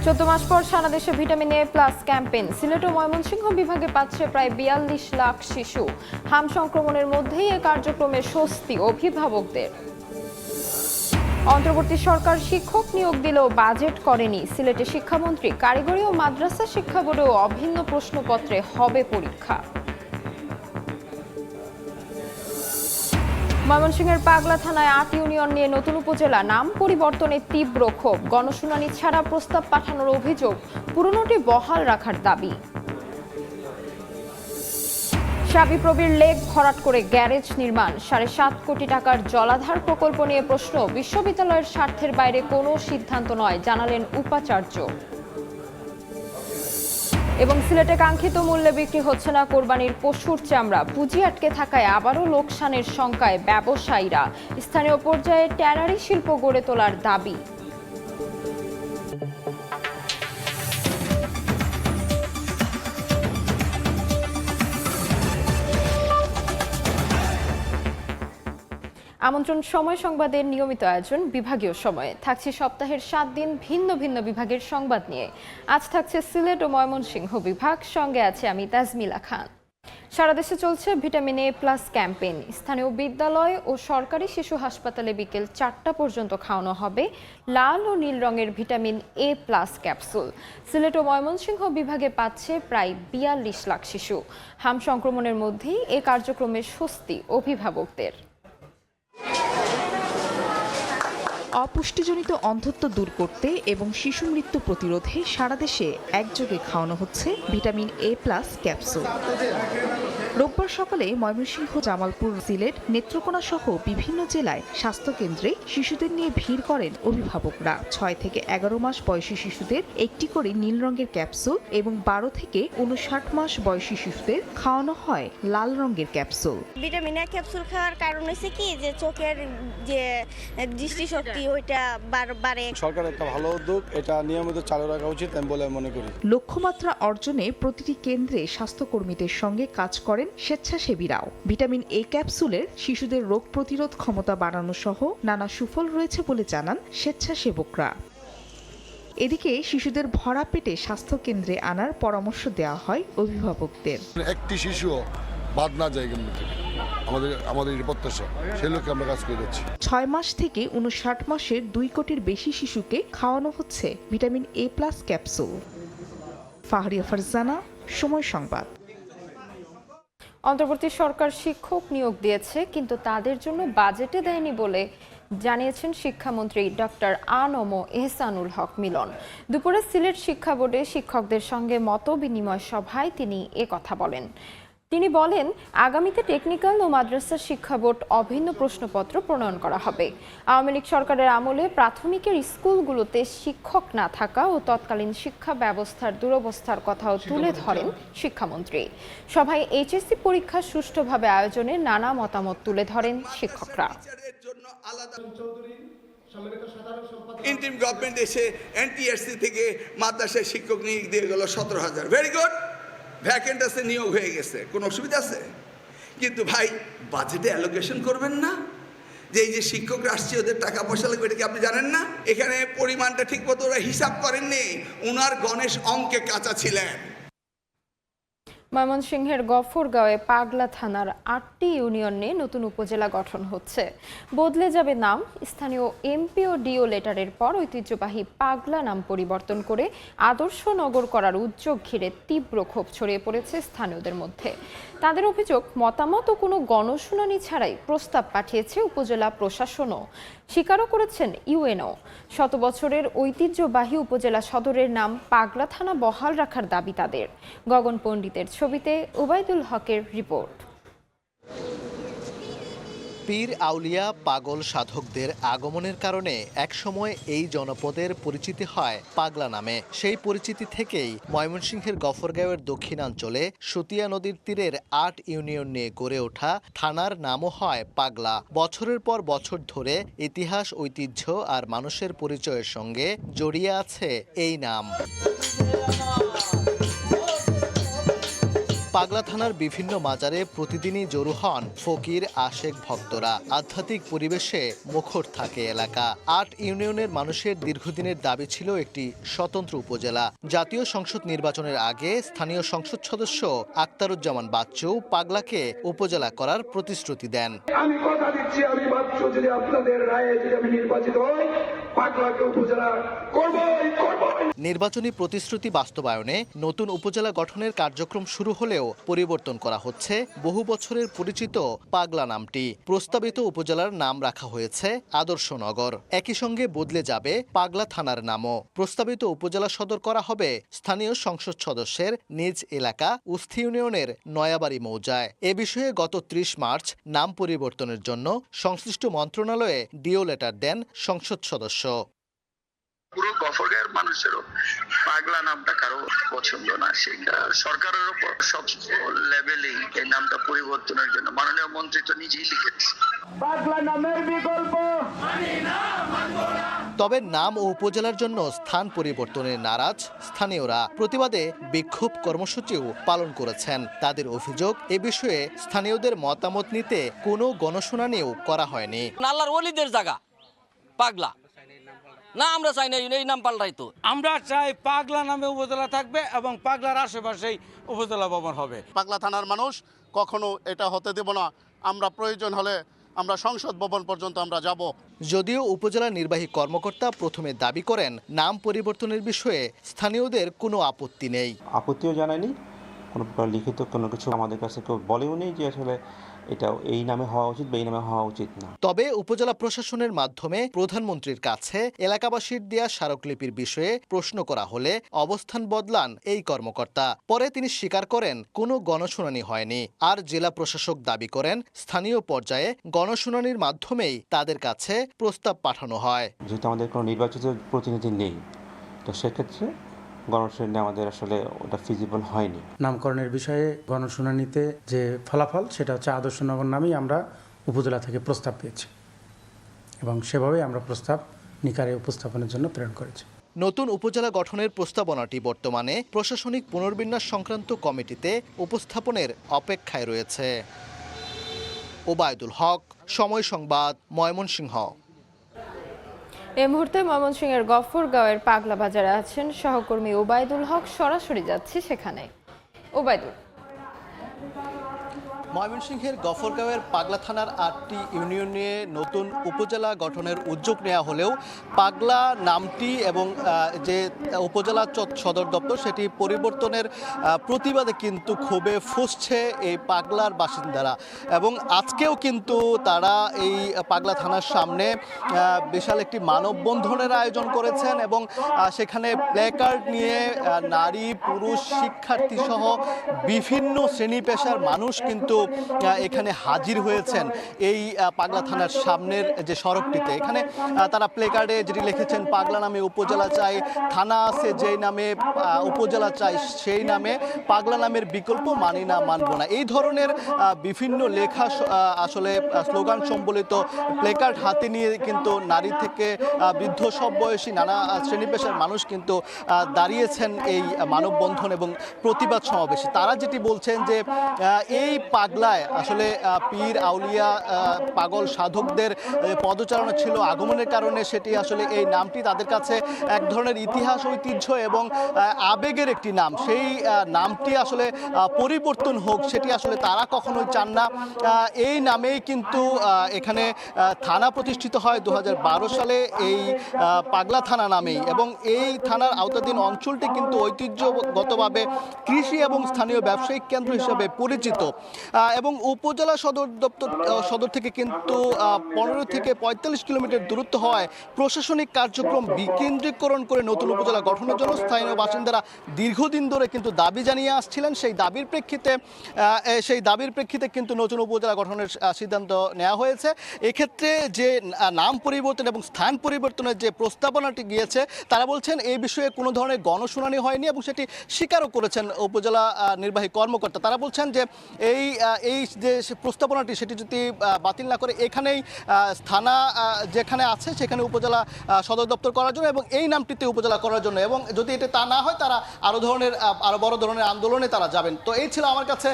14 মাস পর সারা দেশে vitamin A plus campaign. Sylhet ও ময়মনসিংহ বিভাগে পাচ্ছে প্রায় 42 লাখ শিশু। হাম সংক্রমণের মধ্যেই এ কার্যক্রমে স্বস্তি অভিভাবকদের। অন্তর্বর্তী সরকার শিক্ষক নিয়োগ দিলেও বাজেট করেনি। সিলেটে শিক্ষামন্ত্রী, কারিগরি ও মাদ্রাসা শিক্ষা বোর্ডেও অভিন্ন প্রশ্নপত্রে হবে পরীক্ষা। ময়মনসিংহের পাগলা থানায় 8 ইউনিয়ন নিয়ে নতুন উপজেলা নাম পরিবর্তনে তীব্র ক্ষোভ। গণশুনানি ছাড়া প্রস্তাব পাঠানোর অভিযোগ, পুরনোটি বহাল রাখার দাবি। শাবিপ্রবির লেক ভরাট করে গ্যারেজ নির্মাণ, 7.5 কোটি টাকার জলাধার প্রকল্প নিয়ে প্রশ্ন। বিশ্ববিদ্যালয়ের স্বার্থের বাইরে কোনো সিদ্ধান্ত নয়, জানালেন উপাচার্য। এবং সিলেটে কাঙ্ক্ষিত মূল্যে বিক্রি হচ্ছে না কোরবানির পশুর চামড়া। পুঁজি আটকে থাকায় আবারও লোকসানের শঙ্কায় ব্যবসায়ীরা। স্থানীয় পর্যায়ে ট্যানারি শিল্প গড়ে তোলার দাবি। আমন্ত্রণ সময় সংবাদের নিয়মিত আয়োজন বিভাগীয় সময়ে। থাকছে সপ্তাহের 7 দিন ভিন্ন ভিন্ন বিভাগের সংবাদ নিয়ে। আজ থাকছে সিলেট ও ময়মনসিংহ বিভাগ, সঙ্গে আছে আমি তাজমিলা খান। সারা দেশে চলছে ভিটামিন এ প্লাস ক্যাম্পেইন। স্থানীয় বিদ্যালয় ও সরকারি শিশু হাসপাতালে বিকেল 4টা পর্যন্ত খাওয়ানো হবে লাল ও নীল রঙের vitamin A plus capsule. Sylhet ও ময়মনসিংহ বিভাগে পাচ্ছে প্রায় 42 লাখ শিশু। হাম সংক্রমণের মধ্যেই এ কার্যক্রমে স্বস্তি অভিভাবকদের। অপুষ্টিজনিত অন্ধত্ব দূর করতে এবং শিশু মৃত্যু প্রতিরোধে সারা দেশে একযোগে খাওয়ানো হচ্ছে ভিটামিন এ প্লাস ক্যাপসুল। রোববার সকালে ময়মনসিংহ, জামালপুর, সিলেট, নেত্রকোনা সহ বিভিন্ন জেলায় স্বাস্থ্যকেন্দ্রে শিশুদের নিয়ে ভিড় করেন অভিভাবকরা। 6 থেকে 11 মাস বয়সী শিশুদের একটি করে নীল রঙের ক্যাপসুল এবং 12 থেকে 59 মাস বয়সী শিশুদের খাওয়ানো হয় লাল রঙের ক্যাপসুল। ভিটামিন এ ক্যাপসুল খাওয়ার কারণ হচ্ছে কি, যে চোখের যে দৃষ্টিশক্তি ওইটা বাড়ে। সরকার একটা ভালো উদ্যোগ, এটা নিয়মিত চালু রাখা উচিত আমি বলে মনে করি। লক্ষ্যমাত্রা অর্জনে প্রতিটি কেন্দ্রে স্বাস্থ্যকর্মীদের সঙ্গে কাজ করেন স্বেচ্ছাসেবীরাও। ভিটামিন এ ক্যাপসুলের শিশুদের রোগ প্রতিরোধ ক্ষমতা বাড়ানো সহ নানা সুফল রয়েছে বলে জানান স্বেচ্ছাসেবকরা। এদিকে শিশুদের ভরা পেটে স্বাস্থ্যকেন্দ্রে আনার পরামর্শ দেওয়া হয় অভিভাবকদের। একটি শিশু বাদ না যায় আমাদের প্রত্যাশা, সেই লক্ষ্যে আমরা কাজ করে যাচ্ছি। 6 মাস থেকে 59 মাসের 2 কোটির বেশি শিশুকে খাওয়ানো হচ্ছে vitamin A plus capsule. Fahria Farzana, Somoy Sangbad. অন্তর্বর্তী সরকার শিক্ষক নিয়োগ দিয়েছে, কিন্তু তাদের জন্য বাজেটে দেয়নি বলে জানিয়েছেন শিক্ষামন্ত্রী ডক্টর আ.ন.ম এহসানুল হক মিলন। দুপুরে সিলেট শিক্ষা বোর্ডে শিক্ষকদের সঙ্গে মত বিনিময় সভায় তিনি কথা বলেন। তিনি বলেন, আগামীতে টেকনিক্যাল ও মাদ্রাসা শিক্ষা বোর্ড অভিন্ন প্রশ্নপত্র প্রণয়ন করা হবে। আওয়ামী লীগ সরকারের আমলে প্রাথমিকের স্কুলগুলোতে শিক্ষক না থাকা ও তৎকালীন শিক্ষা ব্যবস্থার দুরবস্থার কথাও তুলে ধরেন শিক্ষামন্ত্রী। সভায় এইচএসসি পরীক্ষা সুষ্ঠুভাবে আয়োজনে নানা মতামত তুলে ধরেন শিক্ষকরা। ইন্টারিম গভর্নমেন্ট এসে এনটিআরসি থেকে মাদ্রাসায় শিক্ষক নিয়োগ দিয়ে গেল 17,000। ভেরি গুড, ভ্যাকেন্ট আছে, নিয়োগ হয়ে গেছে, কোনো অসুবিধা আছে? কিন্তু ভাই, বাজেটে অ্যালোকেশন করবেন না? যে এই যে শিক্ষকরা আসছে, ওদের টাকা পয়সা লাগবে, এটা কি আপনি জানেন না? এখানে পরিমাণটা ঠিক মতো ওরা হিসাব করেননি, ওনার গণেশ অঙ্কে কাঁচা ছিলেন। ময়মনসিংহের গফরগাঁওয়ে পাগলা থানার 8টি ইউনিয়ন নিয়ে নতুন উপজেলা গঠন হচ্ছে। বদলে যাবে নাম। স্থানীয় এমপি ও ডিও লেটারের পর ঐতিহ্যবাহী পাগলা নাম পরিবর্তন করে আদর্শ নগর করার উদ্যোগ ঘিরে তীব্র ক্ষোভ ছড়িয়ে পড়েছে স্থানীয়দের মধ্যে। তাদের অভিযোগ, মতামত ও কোনো গণশুনানি ছাড়াই প্রস্তাব পাঠিয়েছে উপজেলা প্রশাসনও। স্বীকারও করেছেন ইউএনও। 100 বছরের ঐতিহ্যবাহী উপজেলা সদরের নাম পাগলা থানা বহাল রাখার দাবি তাদের। গগন পণ্ডিতের ছবিতে ওবায়দুল হকের রিপোর্ট। পীর আউলিয়া পাগল সাধকদের আগমনের কারণে একসময় এই জনপদের পরিচিতি হয় পাগলা নামে। সেই পরিচিতি থেকেই ময়মনসিংহের গফরগাঁওয়ের দক্ষিণাঞ্চলে সুতিয়া নদীর তীরের 8 ইউনিয়ন নিয়ে গড়ে ওঠা থানার নামও হয় পাগলা। বছরের পর বছর ধরে ইতিহাস, ঐতিহ্য আর মানুষের পরিচয়ের সঙ্গে জড়িয়ে আছে এই নাম। পাগলা থানার বিভিন্ন মাজারে প্রতিদিনই জড়ো হন ফকির আশেক ভক্তরা। আধ্যাত্মিক পরিবেশে মুখর থাকে এলাকা। ৮ ইউনিয়নের মানুষের দীর্ঘদিনের দাবি ছিল একটি স্বতন্ত্র উপজেলা। জাতীয় সংসদ নির্বাচনের আগে স্থানীয় সংসদ সদস্য আক্তারুজ্জামান বাচ্চু পাগলাকে উপজেলা করার প্রতিশ্রুতি দেন। আমি কথা দিচ্ছি, আমি বাচ্চু যদি আপনাদের রায়ে যদি আমি নির্বাচিত হই, পাগলাকে উপজেলা করবই। নির্বাচনী প্রতিশ্রুতি বাস্তবায়নে নতুন উপজেলা গঠনের কার্যক্রম শুরু হলেও পরিবর্তন করা হচ্ছে বহু বছরের পরিচিত পাগলা নামটি। প্রস্তাবিত উপজেলার নাম রাখা হয়েছে আদর্শনগর। একই সঙ্গে বদলে যাবে পাগলা থানার নামও। প্রস্তাবিত উপজেলা সদর করা হবে স্থানীয় সংসদ সদস্যের নিজ এলাকা উস্থি ইউনিয়নের নয়াবাড়ি মৌজায়। এ বিষয়ে গত ৩০ মার্চ নাম পরিবর্তনের জন্য সংশ্লিষ্ট মন্ত্রণালয়ে ডিও লেটার দেন সংসদ সদস্য। পুরো গফরগাঁওয়ের মানুষেরও পাগলা নামটা কারো পছন্দ না, সেটা সরকারের উপর সব লেভেলেই এই নামটা পরিবর্তনের জন্য মাননীয় মন্ত্রী তো নিজেই লিখেছে। পাগলা নামের বিকল্প তবে নাম ও উপজেলার জন্য স্থান পরিবর্তনের নারাজ স্থানীয়রা। প্রতিবাদে বিক্ষোভ কর্মসূচিও পালন করেছেন। তাদের অভিযোগ, এ বিষয়ে স্থানীয়দের মতামত নিতে কোনো গণশুনানিও করা হয়নি। আল্লাহর ওলিদের জায়গা পাগলা না, আমরা চাই না এই নাম পাল্টাইতো। আমরা চাই পাগলা নামে উপজেলা থাকবে এবং পাগলার আশেপাশেই উপজেলা ভবন হবে। পাগলা থানার মানুষ কখনো এটা হতে দেব না। আমরা প্রয়োজন হলে আমরা সংসদ ভবন পর্যন্ত আমরা যাব। যদিও উপজেলা নির্বাহী কর্মকর্তা প্রথমে দাবি করেন নাম পরিবর্তনের বিষয়ে স্থানীয়দের কোনো আপত্তি নেই। আপত্তিও জানায়নি, কোনো লিখিত কোনো কিছু আমাদের কাছে কেউ বলেও নেই যে আসলে এটা এই নামে হওয়া উচিত বা এই নামে হওয়া উচিত না। তবে উপজেলা প্রশাসনের মাধ্যমে প্রধানমন্ত্রীর কাছে এলাকাবাসীর দেয়া স্মারকলিপির বিষয়ে প্রশ্ন করা হলে অবস্থান বদলান এই কর্মকর্তা। পরে তিনি স্বীকার করেন কোনো গণশুনানি হয়নি। আর জেলা প্রশাসক দাবি করেন স্থানীয় পর্যায়ে গণশুনানির মাধ্যমেই তাদের কাছে প্রস্তাব পাঠানো হয়। যেহেতু আমাদের কোনো নির্বাচিত প্রতিনিধি নেই, তো সেক্ষেত্রে গণশুনানি আমাদের আসলে ওটা ফিজিবল হয়নি। নামকরণের বিষয়ে গণশুনানিতে যে ফলাফল সেটা হচ্ছে আদর্শনগর নামেই আমরা উপজেলা থেকে প্রস্তাব পেয়েছি এবং সেভাবেই আমরা প্রস্তাব নিকারে উপস্থাপনের জন্য প্রেরণ করেছি। নতুন উপজেলা গঠনের প্রস্তাবনাটি বর্তমানে প্রশাসনিক পুনর্বিন্যাস সংক্রান্ত কমিটিতে উপস্থাপনের অপেক্ষায় রয়েছে। ওবায়দুল হক, সময় সংবাদ, ময়মনসিংহ। এই মুহূর্তে ময়মনসিংহের গফরগাঁওয়ের পাগলা বাজারে আছেন সহকর্মী ওবায়দুল হক। সরাসরি যাচ্ছি সেখানে। ওবায়দুল, ময়মনসিংহের গফরগাঁওয়ের পাগলা থানার ৮টি ইউনিয়নে নতুন উপজেলা গঠনের উদ্যোগ নেওয়া হলেও পাগলা নামটি এবং যে উপজেলা সদর দপ্তর সেটি পরিবর্তনের প্রতিবাদে কিন্তু ক্ষোভে ফুঁসছে এই পাগলার বাসিন্দারা। এবং আজকেও কিন্তু তারা এই পাগলা থানার সামনে বিশাল একটি মানববন্ধনের আয়োজন করেছেন এবং সেখানে প্ল্যাকার্ড নিয়ে নারী, পুরুষ, শিক্ষার্থী সহ বিভিন্ন শ্রেণী পেশার মানুষ কিন্তু এখানে হাজির হয়েছেন এই পাগলা থানার সামনের যে সড়কটিতে। এখানে তারা প্লেকার্ডে যেটি লিখেছেন, পাগলা নামে উপজেলা চাই, থানা আছে যেই নামে উপজেলা চাই সেই নামে, পাগলা নামের বিকল্প মানি না মানব না, এই ধরনের বিভিন্ন লেখা আসলে স্লোগান সম্বলিত প্লেকার্ড হাতে নিয়ে কিন্তু নারী থেকে বৃদ্ধ সব বয়সী নানা শ্রেণী পেশার মানুষ কিন্তু দাঁড়িয়েছেন এই মানববন্ধন এবং প্রতিবাদ সমাবেশে। তারা যেটি বলছেন যে এই পাগলায় আসলে পীর আউলিয়া পাগল সাধকদের পদচারণা ছিল আগমনের কারণে, সেটি আসলে এই নামটি তাদের কাছে এক ধরনের ইতিহাস, ঐতিহ্য এবং আবেগের একটি নাম। সেই নামটি আসলে পরিবর্তন হোক সেটি আসলে তারা কখনোই চান না। এই নামেই কিন্তু এখানে থানা প্রতিষ্ঠিত হয় 2012 সালে এই পাগলা থানা নামেই, এবং এই থানার আওতাধীন অঞ্চলটি কিন্তু ঐতিহ্যগতভাবে কৃষি এবং স্থানীয় ব্যবসায়িক কেন্দ্র হিসেবে পরিচিত। এবং উপজেলা সদর থেকে কিন্তু 15 থেকে 45 কিলোমিটার দূরত্ব হওয়ায় প্রশাসনিক কার্যক্রম বিকেন্দ্রীকরণ করে নতুন উপজেলা গঠনের জন্য স্থানীয় বাসিন্দারা দীর্ঘদিন ধরে কিন্তু দাবি জানিয়ে আসছিলেন। সেই দাবির প্রেক্ষিতে কিন্তু নতুন উপজেলা গঠনের সিদ্ধান্ত নেওয়া হয়েছে। এক্ষেত্রে যে নাম পরিবর্তন এবং স্থান পরিবর্তনের যে প্রস্তাবনাটি গিয়েছে, তারা বলছেন এই বিষয়ে কোনো ধরনের গণশুনানি হয়নি এবং সেটি স্বীকারও করেছেন উপজেলা নির্বাহী কর্মকর্তা। তারা বলছেন যে এই এই যে প্রস্তাবনাটি সেটি যদি বাতিল না করে এখানেই থানা যেখানে আছে সেখানে উপজেলা সদর দপ্তর করার জন্য এবং এই নামটিতে উপজেলা করার জন্য, এবং যদি এটা তা না হয় তারা আরো বড় ধরনের আন্দোলনে তারা যাবেন। তো এই ছিল আমার কাছে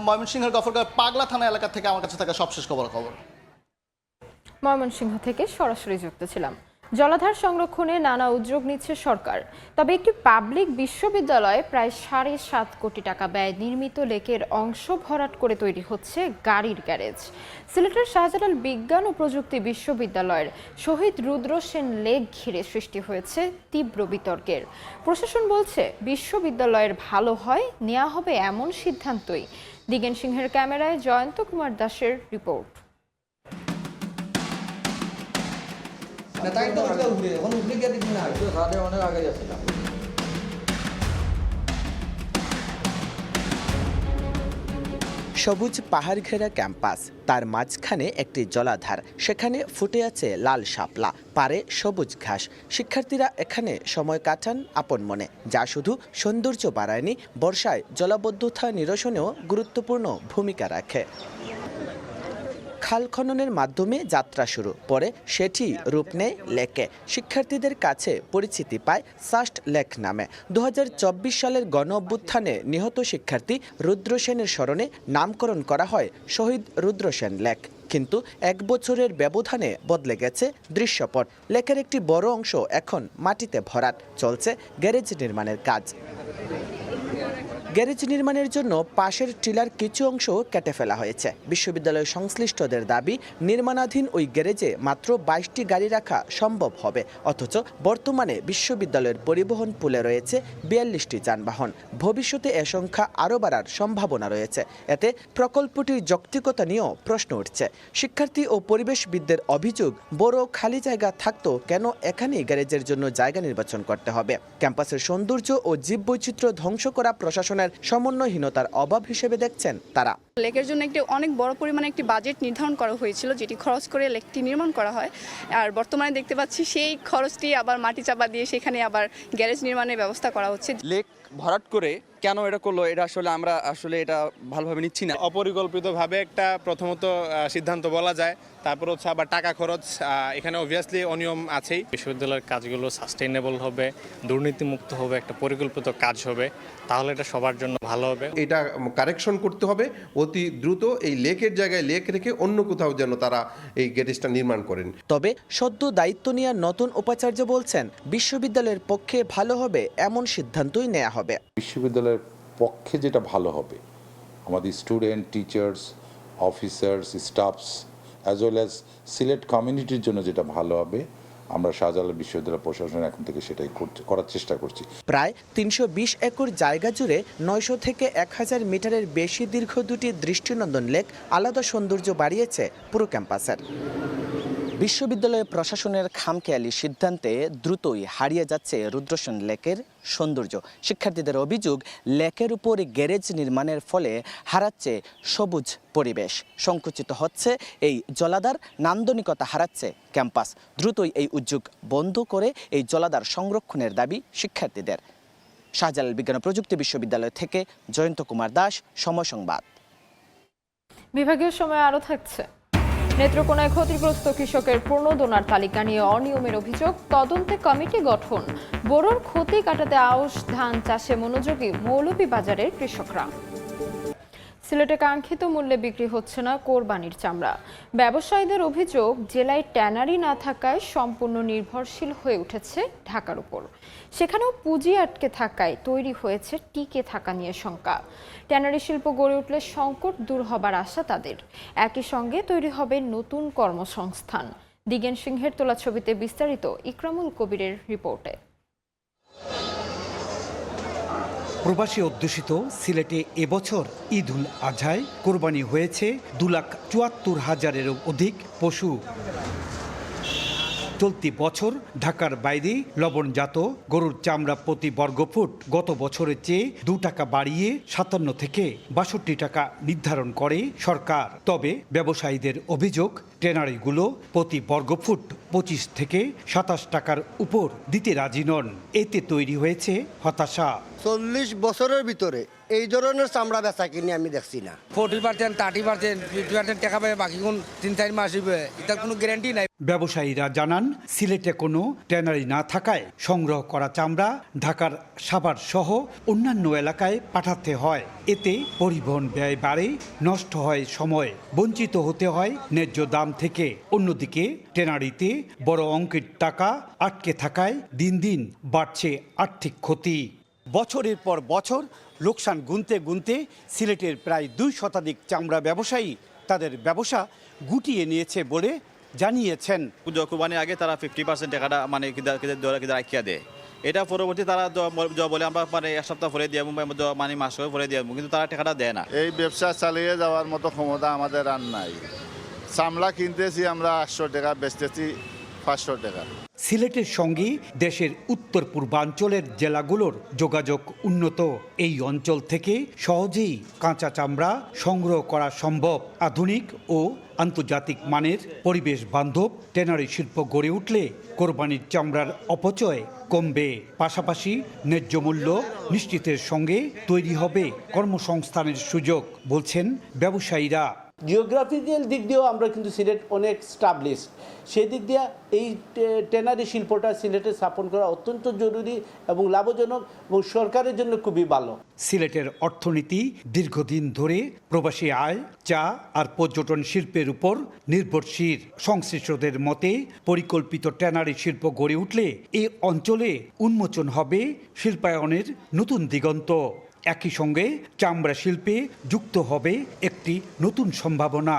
ময়মনসিংহের গফরগাঁও পাগলা থানা এলাকা থেকে আমার কাছে থাকা সবশেষ খবর। ময়মনসিংহ থেকে সরাসরি যুক্ত ছিলাম। জলাধার সংরক্ষণে নানা উদ্যোগ নিচ্ছে সরকার, তবে একটি পাবলিক বিশ্ববিদ্যালয়ে প্রায় 7.5 কোটি টাকা ব্যয় নির্মিত লেকের অংশ ভরাট করে তৈরি হচ্ছে গাড়ির গ্যারেজ। সিলেটের শাহজালাল বিজ্ঞান ও প্রযুক্তি বিশ্ববিদ্যালয়ের শহীদ রুদ্র সেন লেক ঘিরে সৃষ্টি হয়েছে তীব্র বিতর্কের। প্রশাসন বলছে বিশ্ববিদ্যালয়ের ভালো হয় নেওয়া হবে এমন সিদ্ধান্তই। দিগেন সিংহের ক্যামেরায় জয়ন্ত কুমার দাসের রিপোর্ট। সবুজ পাহাড় ঘেরা ক্যাম্পাস, তার মাঝখানে একটি জলাধার, সেখানে ফুটে আছে লাল শাপলা, পারে সবুজ ঘাস। শিক্ষার্থীরা এখানে সময় কাটান আপন মনে, যা শুধু সৌন্দর্য বাড়ায়নি, বর্ষায় জলাবদ্ধতা নিরসনেও গুরুত্বপূর্ণ ভূমিকা রাখে। খাল খননের মাধ্যমে যাত্রা শুরু, পরে সেটি রূপ নেয় লেকে। শিক্ষার্থীদের কাছে পরিচিতি পায় সাস্ট লেক নামে। 2024 সালের গণ অভ্যুত্থানে নিহত শিক্ষার্থী রুদ্র সেনের স্মরণে নামকরণ করা হয় শহীদ রুদ্র সেন লেক। কিন্তু 1 বছরের ব্যবধানে বদলে গেছে দৃশ্যপট। লেকের একটি বড় অংশ এখন মাটিতে ভরাট, চলছে গ্যারেজ নির্মাণের কাজ। গ্যারেজ নির্মাণের জন্য পাশের টিলার কিছু অংশ কেটে ফেলা হয়েছে। বিশ্ববিদ্যালয়ের সংশ্লিষ্টদের দাবি, নির্মাণাধীন ওই গ্যারেজে মাত্র 22টি গাড়ি রাখা সম্ভব হবে, অথচ বর্তমানে বিশ্ববিদ্যালয়ের পরিবহন পুলে রয়েছে 42টি যানবাহন। ভবিষ্যতে এ সংখ্যা আরও বাড়ার সম্ভাবনা রয়েছে। এতে প্রকল্পটির যৌক্তিকতা নিয়েও প্রশ্ন উঠছে। শিক্ষার্থী ও পরিবেশবিদদের অভিযোগ, বড় খালি জায়গা থাকতো কেন এখানেই গ্যারেজের জন্য জায়গা নির্বাচন করতে হবে? ক্যাম্পাসের সৌন্দর্য ও জীববৈচিত্র্য ধ্বংস করা প্রশাসনের সমন্বয়হীনতার অভাব হিসেবে দেখছেন তারা। লেকের জন্য একটি অনেক বড় পরিমাণে একটি বাজেট নির্ধারণ করা হয়েছিল, যেটি খরচ করে লেকটি নির্মাণ করা হয়। আর বর্তমানে দেখতে পাচ্ছি সেই খরচটি আবার মাটি চাপা দিয়ে সেখানে আবার গ্যারেজ নির্মাণের ব্যবস্থা করা হচ্ছে। লেক ভরাট করে কেন এটা করলো, এটা আমরা এটা ভালোভাবে নিচ্ছি না। অপরিকল্পিতভাবে একটা প্রথমত সিদ্ধান্ত বলা যায়, তারপর হচ্ছে আবার টাকা খরচ, এখানে অবভিয়াসলি অনিয়ম আছেই। বিশ্ববিদ্যালয়ের কাজগুলো সাস্টেইনেবল হবে, দুর্নীতিমুক্ত হবে, একটা পরিকল্পিত কাজ হবে, তাহলে এটা সবার জন্য ভালো হবে। এটা কারেকশন করতে হবে অতি দ্রুত। এই লেকের জায়গায় লেক রেখে অন্য কোথাও যেন তারা এই গ্যারেজটা নির্মাণ করেন। তবে সদ্য দায়িত্ব নেওয়া নতুন উপাচার্য বলছেন, বিশ্ববিদ্যালয়ের পক্ষে ভালো হবে এমন সিদ্ধান্তই নেওয়া হবে। বিশ্ববিদ্যালয়ের পক্ষে যেটা ভালো হবে, আমাদের student, teachers, officers, stuffs as well as Sylhet কমিউনিটির জন্য যেটা ভালো হবে, আমরা শাহজালাল বিশ্ববিদ্যালয় প্রশাসন এখন থেকে সেটাই করার চেষ্টা করছি। প্রায় 320 একর জায়গা জুড়ে 900 থেকে 1000 মিটারের বেশি দীর্ঘ দুটি দৃষ্টিনন্দন লেক আলাদা সৌন্দর্য বাড়িয়েছে পুরো ক্যাম্পাসের। বিশ্ববিদ্যালয় প্রশাসনের খামখেয়ালি সিদ্ধান্তে দ্রুতই হারিয়ে যাচ্ছে রুদ্র সেন লেকের সৌন্দর্য। শিক্ষার্থীদের অভিযোগ, লেকের উপর গ্যারেজ নির্মাণের ফলে হারাচ্ছে সবুজ পরিবেশ, সংকুচিত হচ্ছে এই জলাধার, নান্দনিকতা হারাচ্ছে ক্যাম্পাস। দ্রুতই এই উদ্যোগ বন্ধ করে এই জলাধার সংরক্ষণের দাবি শিক্ষার্থীদের। শাহজালাল বিজ্ঞান ও প্রযুক্তি বিশ্ববিদ্যালয় থেকে জয়ন্ত কুমার দাস, সময় সংবাদ। বিভাগীয় সময় আরও থাকছে। নেত্রকোনায় ক্ষতিগ্রস্ত কৃষকের প্রণোদনার তালিকা নিয়ে অনিয়মের অভিযোগ, তদন্তে কমিটি গঠন। বোরোর ক্ষতি কাটাতে আউশ ধান চাষে মনোযোগী মৌলভীবাজারের কৃষকরা। সিলেটে কাঙ্ক্ষিত মূল্যে বিক্রি হচ্ছে না কোরবানির চামড়া। ব্যবসায়ীদের অভিযোগ, জেলায় ট্যানারি না থাকায় সম্পূর্ণ নির্ভরশীল হয়ে উঠেছে ঢাকার উপর। সেখানেও পুঁজি আটকে থাকায় তৈরি হয়েছে টিকে থাকা নিয়ে শঙ্কা। ট্যানারি শিল্প গড়ে উঠলে সংকট দূর হবার আশা তাদের। একই সঙ্গে তৈরি হবে নতুন কর্মসংস্থান। দিগেন সিংহের তোলা ছবিতে বিস্তারিত ইকরামুল কবিরের রিপোর্টে। প্রবাসী অধ্যুষিত সিলেটে এবছর ঈদ উল আজহায় কোরবানি হয়েছে 2,74,000-এরও অধিক পশু। চলতি বছর ঢাকার বাইরে লবণজাত গরুর চামড়া প্রতি বর্গফুট গত বছরের চেয়ে 2 টাকা বাড়িয়ে 57 থেকে 62 টাকা নির্ধারণ করে সরকার। তবে ব্যবসায়ীদের অভিযোগ, ট্যানারিগুলো প্রতি বর্গফুট 25 থেকে 27 টাকার উপর দিতে রাজি নন। এতে তৈরি হয়েছে হতাশা। 40 বছরের ভিতরে এই ধরনের চামড়া বেচা কিনে আমি দেখছি না। 40%, 30%, 50% টাকা পাবে, বাকি কোন 3-4 মাস হইবে, এটার কোনো গ্যারান্টি নাই। ব্যবসায়ীরা জানান, সিলেটে কোনো ট্যানারি না থাকায় সংগ্রহ করা চামড়া ঢাকার সাভার সহ অন্যান্য এলাকায় পাঠাতে হয়। এতে পরিবহন ব্যয় বাড়ে, নষ্ট হয় সময়, বঞ্চিত হতে হয় ন্যায্য দাম থেকে। অন্যদিকে ট্যানারিতে বড় অঙ্কের টাকা আটকে থাকায় দিন দিন বাড়ছে আর্থিক ক্ষতি। বছরের পর বছর লোকসান গুনতে গুনতে সিলেটের প্রায় 2 শতাধিক চামড়া ব্যবসায়ী তাদের ব্যবসা গুটিয়ে নিয়েছে বলে জানিয়েছেন। কোরবানির আগে তারা 50% টাকাটা মানে রাখিয়া দেয়, এটা পরবর্তী তারা বলে আমরা মানে 1 সপ্তাহ পরে দিয়ে মানে মাস পরে দিয়ে, কিন্তু তারা টাকাটা দেয় না। এই ব্যবসা চালিয়ে যাওয়ার মতো ক্ষমতা আমাদের আর নাই। চামড়া কিনতেছি আমরা 800 টাকা, বেচতেছি 500 টাকা। সিলেটের সঙ্গে দেশের উত্তর পূর্বাঞ্চলের জেলাগুলোর যোগাযোগ উন্নত। এই অঞ্চল থেকে সহজেই কাঁচা চামড়া সংগ্রহ করা সম্ভব। আধুনিক ও আন্তর্জাতিক মানের পরিবেশ বান্ধব ট্যানারি শিল্প গড়ে উঠলে কোরবানির চামড়ার অপচয় কমবে, পাশাপাশি ন্যায্য মূল্য নিশ্চিতের সঙ্গে তৈরি হবে কর্মসংস্থানের সুযোগ, বলছেন ব্যবসায়ীরা। জিওগ্রাফিক্যাল দিক দিয়েও আমরা কিন্তু সিলেট অনেক স্টাবলিশড, সেই দিক দিয়ে এই ট্যানারি শিল্পটা সিলেটে স্থাপন করা অত্যন্ত জরুরি এবং লাভজনক এবং সরকারের জন্য খুবই ভালো। সিলেটের অর্থনীতি দীর্ঘদিন ধরে প্রবাসী আয়, চা আর পর্যটন শিল্পের উপর নির্ভরশীল। সংশ্লিষ্টদের মতে পরিকল্পিত ট্যানারি শিল্প গড়ে উঠলে এই অঞ্চলে উন্মোচন হবে শিল্পায়নের নতুন দিগন্ত। একই সঙ্গে চামড়া শিল্পে যুক্ত হবে একটি নতুন সম্ভাবনা।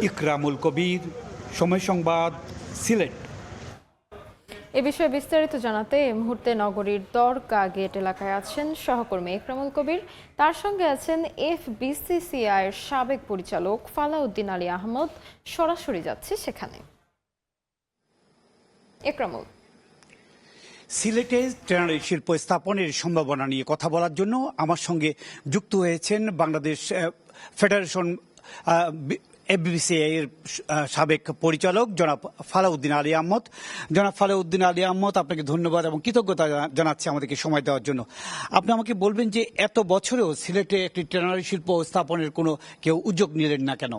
ইকরামুল কবির, সময় সংবাদ, সিলেট। এ বিষয়ে বিস্তারিত জানাতে এই মুহূর্তে নগরীর দরগা গেট এলাকায় আছেন সহকর্মী ইকরামুল কবির, তার সঙ্গে আছেন FBCCI এর সাবেক পরিচালক ফালাউদ্দিন আলী আহমদ। সরাসরি যাচ্ছে সেখানে। ইকরামুল, সিলেটে ট্যানারি শিল্প স্থাপনের সম্ভাবনা নিয়ে কথা বলার জন্য আমার সঙ্গে যুক্ত হয়েছেন বাংলাদেশ ফেডারেশন FBCCI এর সাবেক পরিচালক জনাব ফালাউদ্দিন আলী আহমদ। জনাব ফালাউদ্দিন আলী আহমদ, আপনাকে ধন্যবাদ এবং কৃতজ্ঞতা জানাচ্ছি আমাদেরকে সময় দেওয়ার জন্য। আপনি আমাকে বলবেন যে এত বছরেও সিলেটে একটি ট্যানারি শিল্প স্থাপনের কোনো কেউ উদ্যোগ নিলেন না কেন?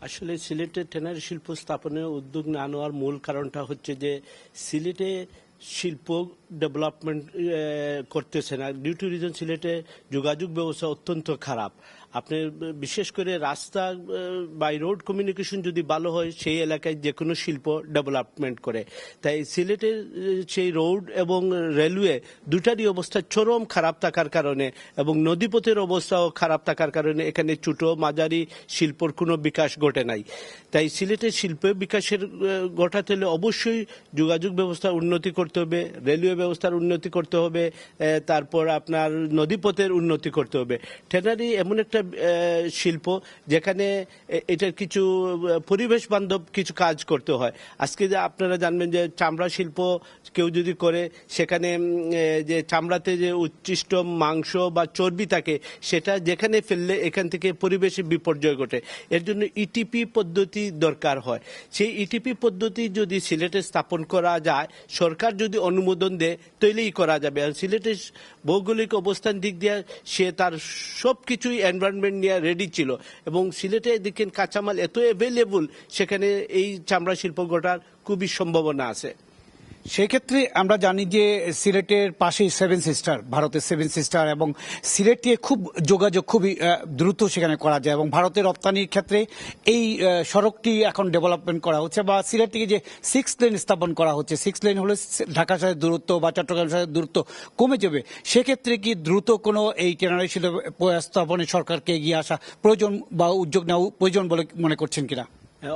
আসলে সিলেটে ট্যানারি শিল্প স্থাপনের উদ্যোগ না নেওয়ার মূল কারণটা হচ্ছে যে সিলেটে শিল্প ডেভেলপমেন্ট করতেছে না। ডিউ টু রিজন সিলেটে যোগাযোগ ব্যবস্থা অত্যন্ত খারাপ। আপনি বিশেষ করে রাস্তা বাই রোড কমিউনিকেশন যদি ভালো হয় সেই এলাকায় যে কোনো শিল্প ডেভেলপমেন্ট করে। তাই সিলেটের সেই রোড এবং রেলওয়ে দুটারই অবস্থা চরম খারাপ থাকার কারণে এবং নদীপথের অবস্থাও খারাপ থাকার কারণে এখানে ছোট মাঝারি শিল্পর কোনো বিকাশ ঘটে নাই। তাই সিলেটের শিল্প বিকাশের ঘটাতে হলে অবশ্যই যোগাযোগ ব্যবস্থা উন্নতি করতে হবে, রেলওয়ে ব্যবস্থার উন্নতি করতে হবে, তারপর আপনার নদীপথের উন্নতি করতে হবে। ট্যানারি এমন একটা শিল্প যেখানে এটার কিছু পরিবেশ বান্ধব কিছু কাজ করতে হয়। আজকে যে আপনারা জানবেন যে চামড়া শিল্প কেউ যদি করে সেখানে যে চামড়াতে যে উচ্ছিষ্ট মাংস বা চর্বি থাকে সেটা যেখানে ফেললে এখান থেকে পরিবেশে বিপর্যয় ঘটে। এর জন্য ইটিপি পদ্ধতি দরকার হয়। সেই ইটিপি পদ্ধতি যদি সিলেটে স্থাপন করা যায়, সরকার যদি অনুমোদন দেয় তাহলেই করা যাবে। আর সিলেটের ভৌগোলিক অবস্থান দিক দিয়ে সে তার সব কিছুই এনভায়রনমেন্ট নিয়ে রেডি ছিল এবং সিলেটে দেখেন কাঁচামাল এত অ্যাভেলেবল, সেখানে এই চামড়া শিল্প গড়ার খুবই সম্ভাবনা আছে। সেক্ষেত্রে আমরা জানি যে সিলেটের পাশেই 7 সিস্টার, ভারতের 7 সিস্টার, এবং সিলেটে খুব যোগাযোগ খুবই দ্রুত সেখানে করা যায় এবং ভারতের রপ্তানির ক্ষেত্রে এই সড়কটি এখন ডেভেলপমেন্ট করা হচ্ছে বা সিলেট থেকে যে 6 লেন স্থাপন করা হচ্ছে, 6 লেন হলে ঢাকার সাথে দূরত্ব বা চট্টগ্রামের সাথে দূরত্ব কমে যাবে। সেক্ষেত্রে কি দ্রুত কোনো এই ট্যানারি শিল্প স্থাপনে সরকারকে এগিয়ে আসা প্রয়োজন বা উদ্যোগ নেওয়া প্রয়োজন বলে মনে করছেন কিনা?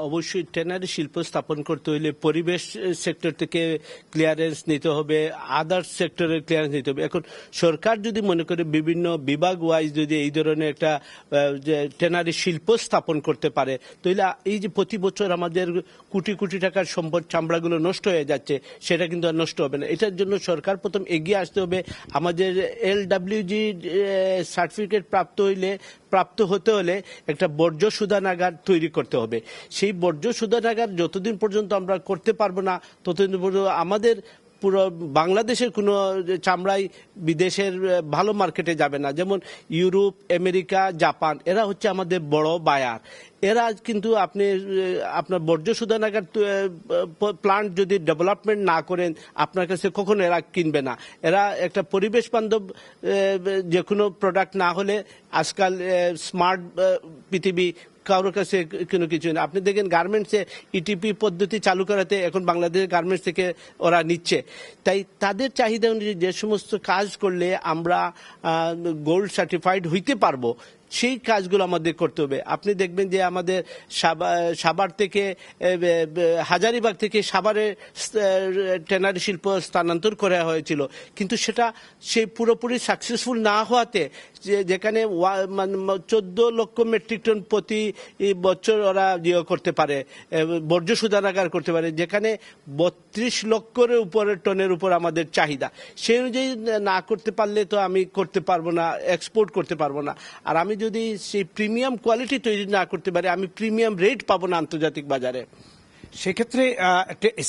অবশ্যই ট্যানারি শিল্প স্থাপন করতে হলে পরিবেশ সেক্টর থেকে ক্লিয়ারেন্স নিতে হবে, আদার্স সেক্টরের ক্লিয়ারেন্স নিতে হবে। এখন সরকার যদি মনে করে বিভিন্ন বিভাগ ওয়াইজ যদি এই ধরনের একটা ট্যানারি শিল্প স্থাপন করতে পারে, তাহলে এই যে প্রতি বছর আমাদের কোটি কোটি টাকার সম্পদ চামড়াগুলো নষ্ট হয়ে যাচ্ছে, সেটা কিন্তু আর নষ্ট হবে না। এটার জন্য সরকার প্রথম এগিয়ে আসতে হবে। আমাদের LWG সার্টিফিকেট প্রাপ্ত হইলে প্রাপ্ত হতে হলে একটা বর্জ্য শোধনাগার তৈরি করতে হবে। সেই বর্জ্য শোধনাগার যতদিন পর্যন্ত আমরা করতে পারবো না ততদিন পর্যন্ত আমাদের পুরো বাংলাদেশের কোনো চামড়াই বিদেশের ভালো মার্কেটে যাবে না। যেমন ইউরোপ, আমেরিকা, জাপান এরা হচ্ছে আমাদের বড় বায়ার। এরা কিন্তু আপনি আপনার বর্জ্য শোধনাগার প্লান্ট যদি ডেভেলপমেন্ট না করেন আপনার কাছে কখনো এরা কিনবে না। এরা একটা পরিবেশ বান্ধব যে কোনো প্রোডাক্ট না হলে আজকাল স্মার্ট পৃথিবী কারোর কাছে কোনো কিছু না। আপনি দেখেন গার্মেন্টসে ইটিপি পদ্ধতি চালু করাতে এখন বাংলাদেশের গার্মেন্টস থেকে ওরা নিচ্ছে। তাই তাদের চাহিদা অনুযায়ী যে সমস্ত কাজ করলে আমরা গোল্ড সার্টিফাইড হইতে পারবো সেই কাজগুলো আমাদের করতে হবে। আপনি দেখবেন যে আমাদের সাভার থেকে হাজারীবাগ থেকে সাভারে ট্যানারি শিল্প স্থানান্তর করা হয়েছিল, কিন্তু সেটা সেই পুরোপুরি সাকসেসফুল না হওয়াতে যেখানে 14 লক্ষ মেট্রিক টন প্রতি বছর ওরা করতে পারে বর্জ্য শোধনাগার করতে পারে, যেখানে 32 লক্ষের উপরে টনের উপর আমাদের চাহিদা। সেই অনুযায়ী না করতে পারলে তো আমি করতে পারবো না, এক্সপোর্ট করতে পারবো না। আর আমি যদি সেই প্রিমিয়াম কোয়ালিটি তৈরি না করতে পারি আমি প্রিমিয়াম রেট পাবো না আন্তর্জাতিক বাজারে। সেক্ষেত্রে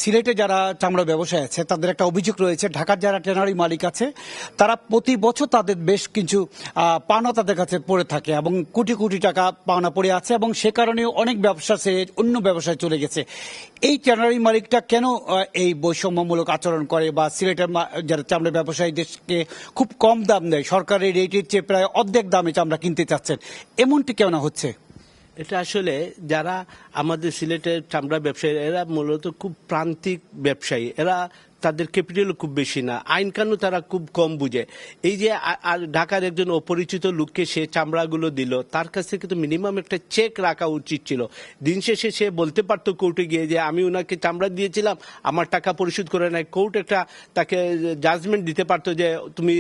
সিলেটে যারা চামড়া ব্যবসায়ী আছে তাদের একটা অভিযোগ রয়েছে, ঢাকার যারা ট্যানারি মালিক আছে তারা প্রতি বছর তাদের বেশ কিছু পাওনা তাদের কাছে পড়ে থাকে এবং কোটি কোটি টাকা পাওনা পড়ে আছে এবং সে কারণে অনেক ব্যবসা সে অন্য ব্যবসায় চলে গেছে। এই ট্যানারি মালিকটা কেন এই বৈষম্যমূলক আচরণ করে বা সিলেটের যারা চামড়া ব্যবসায়ীদেরকে খুব কম দাম দেয়, সরকারের রেটের চেয়ে প্রায় অর্ধেক দামে চামড়া কিনতে চাচ্ছেন, এমনটি কেন হচ্ছে? এটা আসলে যারা আমাদের সিলেটের চামড়া ব্যবসায়ী এরা মূলত খুব প্রান্তিক ব্যবসায়ী, এরা তাদের ক্যাপিটালও খুব বেশি না, আইন কানুন তারা খুব কম বুঝে। এই যে ঢাকার একজন অপরিচিত লোককে সে চামড়াগুলো দিল, তার কাছে কিন্তু মিনিমাম একটা চেক রাখা উচিত ছিল। দিন শেষে সে বলতে পারতো কোর্টে গিয়ে যে আমি ওনাকে চামড়া দিয়েছিলাম, আমার টাকা পরিশোধ করে নাই। কোর্ট একটা তাকে জাজমেন্ট দিতে পারতো যে তুমি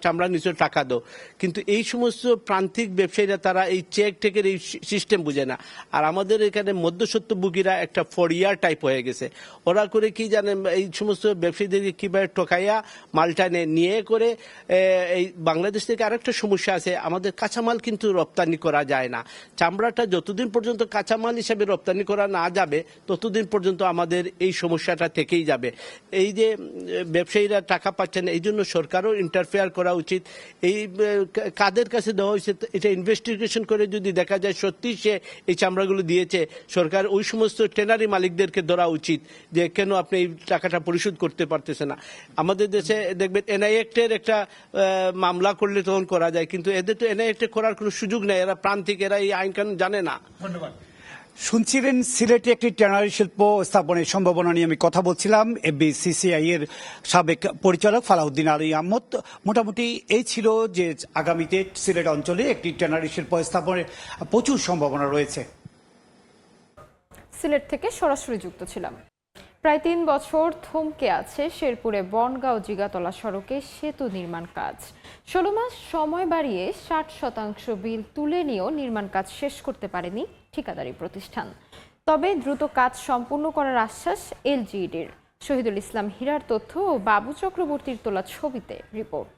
চামড়া নিশ্চয় টাকা দাও। কিন্তু এই সমস্ত প্রান্তিক ব্যবসায়ীরা তারা এই চেক টেকের এই সিস্টেম বুঝে না। আর আমাদের এখানে মধ্যস্বত্বভোগীরা একটা ফরিয়ার টাইপ হয়ে গেছে। ওরা করে কি জানেন, এই সমস্ত ব্যবসায়ীদেরকে কিভাবে ঠকাইয়া মালটা নিয়ে করে এই বাংলাদেশ থেকে আরেকটা সমস্যা আছে, আমাদের কাঁচামাল কিন্তু রপ্তানি করা যায় না। চামড়াটা যতদিন পর্যন্ত কাঁচামাল হিসেবে রপ্তানি করা না যাবে ততদিন পর্যন্ত আমাদের এই সমস্যাটা থেকেই যাবে। এই যে ব্যবসায়ীরা টাকা পাচ্ছেন, এই জন্য সরকারও ইন্টারফেয়ার করা উচিত। এই কাদের কাছে দেওয়া হয়েছে এটা ইনভেস্টিগেশন করে যদি দেখা যায় সত্যি সে এই চামড়াগুলো দিয়েছে, সরকার ওই সমস্ত ট্যানারি মালিকদেরকে ধরা উচিত যে কেন আপনি এই টাকাটা পরিশোধ করতে পারতেছে না। আমাদের দেশে দেখবেন এনআই অ্যাক্টের একটা মামলা করলে তখন করা যায়, কিন্তু এদের তো এনআই অ্যাক্টে করার কোনো সুযোগ নেই, এরা প্রান্তিক, এরা এই আইন কানুন জানে না। ধন্যবাদ। শুনছিলেন সিলেটে একটি ট্যানারি শিল্প স্থাপনের সম্ভাবনা নিয়ে আমি কথা বলছিলাম এফবিসিসিআই এর সাবেক পরিচালক ফালাউদ্দিন আলী আহমদ। মোটামুটি এই ছিল যে আগামীতে সিলেট অঞ্চলে একটি ট্যানারি শিল্প স্থাপনের প্রচুর সম্ভাবনা রয়েছে। সিলেট থেকে সরাসরি যুক্ত ছিলাম। প্রায় 3 বছর থমকে আছে শেরপুরে বনগাঁও জিগাতলা সড়কে সেতু নির্মাণ কাজ। 16 মাস সময় বাড়িয়ে 60% বিল তুলে নিয়েও নির্মাণ কাজ শেষ করতে পারেনি ঠিকাদারি প্রতিষ্ঠান। তবে দ্রুত কাজ সম্পূর্ণ করার আশ্বাস এলজিইডির। শহীদুল ইসলাম হীরার তথ্য ও বাবু চক্রবর্তীর তোলা ছবিতে রিপোর্ট।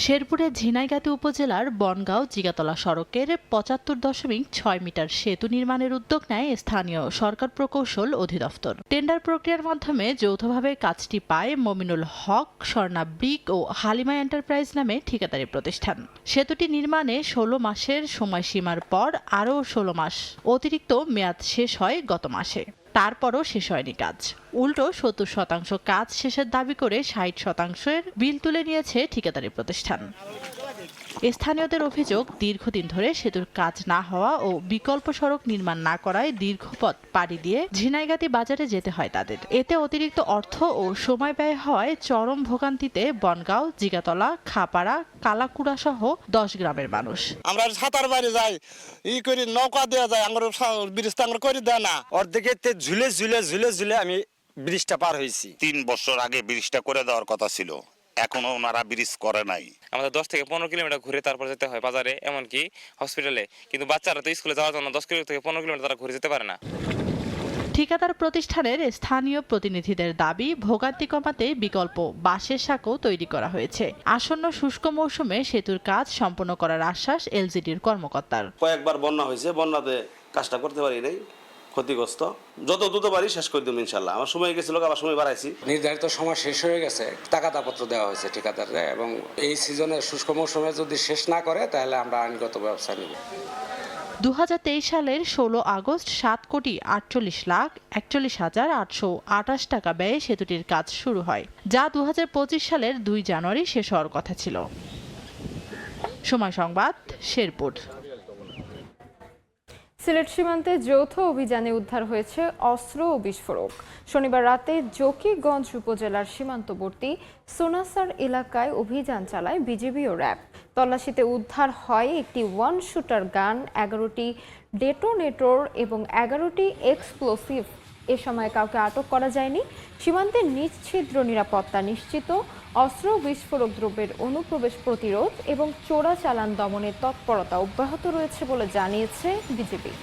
শেরপুরের ঝিনাইগাতি উপজেলার বনগাঁও জিগাতলা সড়কের 75.6 মিটার সেতু নির্মাণের উদ্যোগ নেয় স্থানীয় সরকার প্রকৌশল অধিদপ্তর। টেন্ডার প্রক্রিয়ার মাধ্যমে যৌথভাবে কাজটি পায় মমিনুল হক, স্বর্ণা ব্রিক ও হালিমা এন্টারপ্রাইজ নামে ঠিকাদারি প্রতিষ্ঠান। সেতুটি নির্মাণে 16 মাসের সময়সীমার পর আরও 16 মাস অতিরিক্ত মেয়াদ শেষ হয় গত মাসে। তারপরও শেষ হয়নি কাজ। উল্টো 70% কাজ শেষের দাবি করে 60% বিল তুলে নিয়েছে ঠিকাদারি প্রতিষ্ঠান। স্থানীয়দের অভিযোগ, দীর্ঘদিন ধরে সেতুর কাজ না হওয়া ও বিকল্প সড়ক নির্মাণ না করায় দীর্ঘ পথ পাড়ি দিয়ে ঝিনাইগাতি বাজারে যেতে হয় তাদের। এতে অতিরিক্ত অর্থ ও সময় ব্যয় হওয়ায় চরম ভোগান্তিতে বনগাঁও, জিগাতলা, খাপাড়া, কালাকুড়া সহ 10 গ্রামের মানুষ। আমরা সাঁতার বাইরে যাই, করি নৌকা দেওয়া যায়, আমরা ব্রিজটা আমরা করে দেয় না, অর্ধেকে ঝুলে ঝুলে ঝুলে ঝুলে আমি ব্রিজটা পার হয়েছি। 3 বছর আগে ব্রিজটা করে দেওয়ার কথা ছিল, এখনো ওনারা ব্রিজ করে নাই। আমাদের 10 থেকে 15 কিলোমিটার ঘুরে তারপর যেতে হয় বাজারে, এমনকি হসপিটালে। কিন্তু বাচ্চারা তো স্কুলে যাওয়ার জন্য 10 কিলোমিটার থেকে 15 কিলোমিটার তারা ঘুরে যেতে পারে না। ঠিকাদার প্রতিষ্ঠানের স্থানীয় প্রতিনিধিদের দাবি, ভোগান্তি কমাতে বিকল্প বাঁশের সাঁকো তৈরি করা হয়েছে। আসন্ন শুষ্ক মৌসুমে সেতুর কাজ সম্পন্ন করার আশ্বাস এলজিডির কর্মকর্তার। কয়েকবার বন্যা হয়েছে, বন্যাতে কাজটা করতে পারি নাই, ক্ষতিগ্রস্ত। যত দ্রুত পারি শেষ করে দেবো ইনশাল্লাহ। আমার সময় গেছিল, আবার সময় বাড়াইছি। নির্ধারিত সময় শেষ হয়ে গেছে, তাগাদাপত্র দেওয়া হয়েছে ঠিকাদাররা, এবং এই সিজনে শুষ্ক মৌসুমে যদি শেষ না করে তাহলে আমরা আইনগত ব্যবস্থা নিব। 2023 সালের 16 আগস্ট 7,41,41,828 টাকা ব্যয়ে সেতুটির কাজ শুরু হয়, যা 2025 সালের 2 জানুয়ারি শেষ হওয়ার কথা ছিল। সময় সংবাদ, শেরপুর। সিলেট সীমান্তে যৌথ অভিযানে উদ্ধার হয়েছে অস্ত্র ও বিস্ফোরক। শনিবার রাতে জকিগঞ্জ উপজেলার সীমান্তবর্তী সোনাসার এলাকায় অভিযান চালায় বিজিবি ও র্যাব। তল্লাশিতে উদ্ধার হয় একটি ওয়ান শুটার গান, 11টি ডেটোনেটর এবং 11টি এক্সপ্লোসিভ। এ সময় কাউকে আটক করা যায়নি। সীমান্তের নিশ্ছিদ্র নিরাপত্তা নিশ্চিত, অস্ত্র ও বিস্ফোরক দ্রব্যের অনুপ্রবেশ প্রতিরোধ এবং চোরাচালান দমনের তৎপরতা অব্যাহত রয়েছে বলে জানিয়েছে বিজিবি।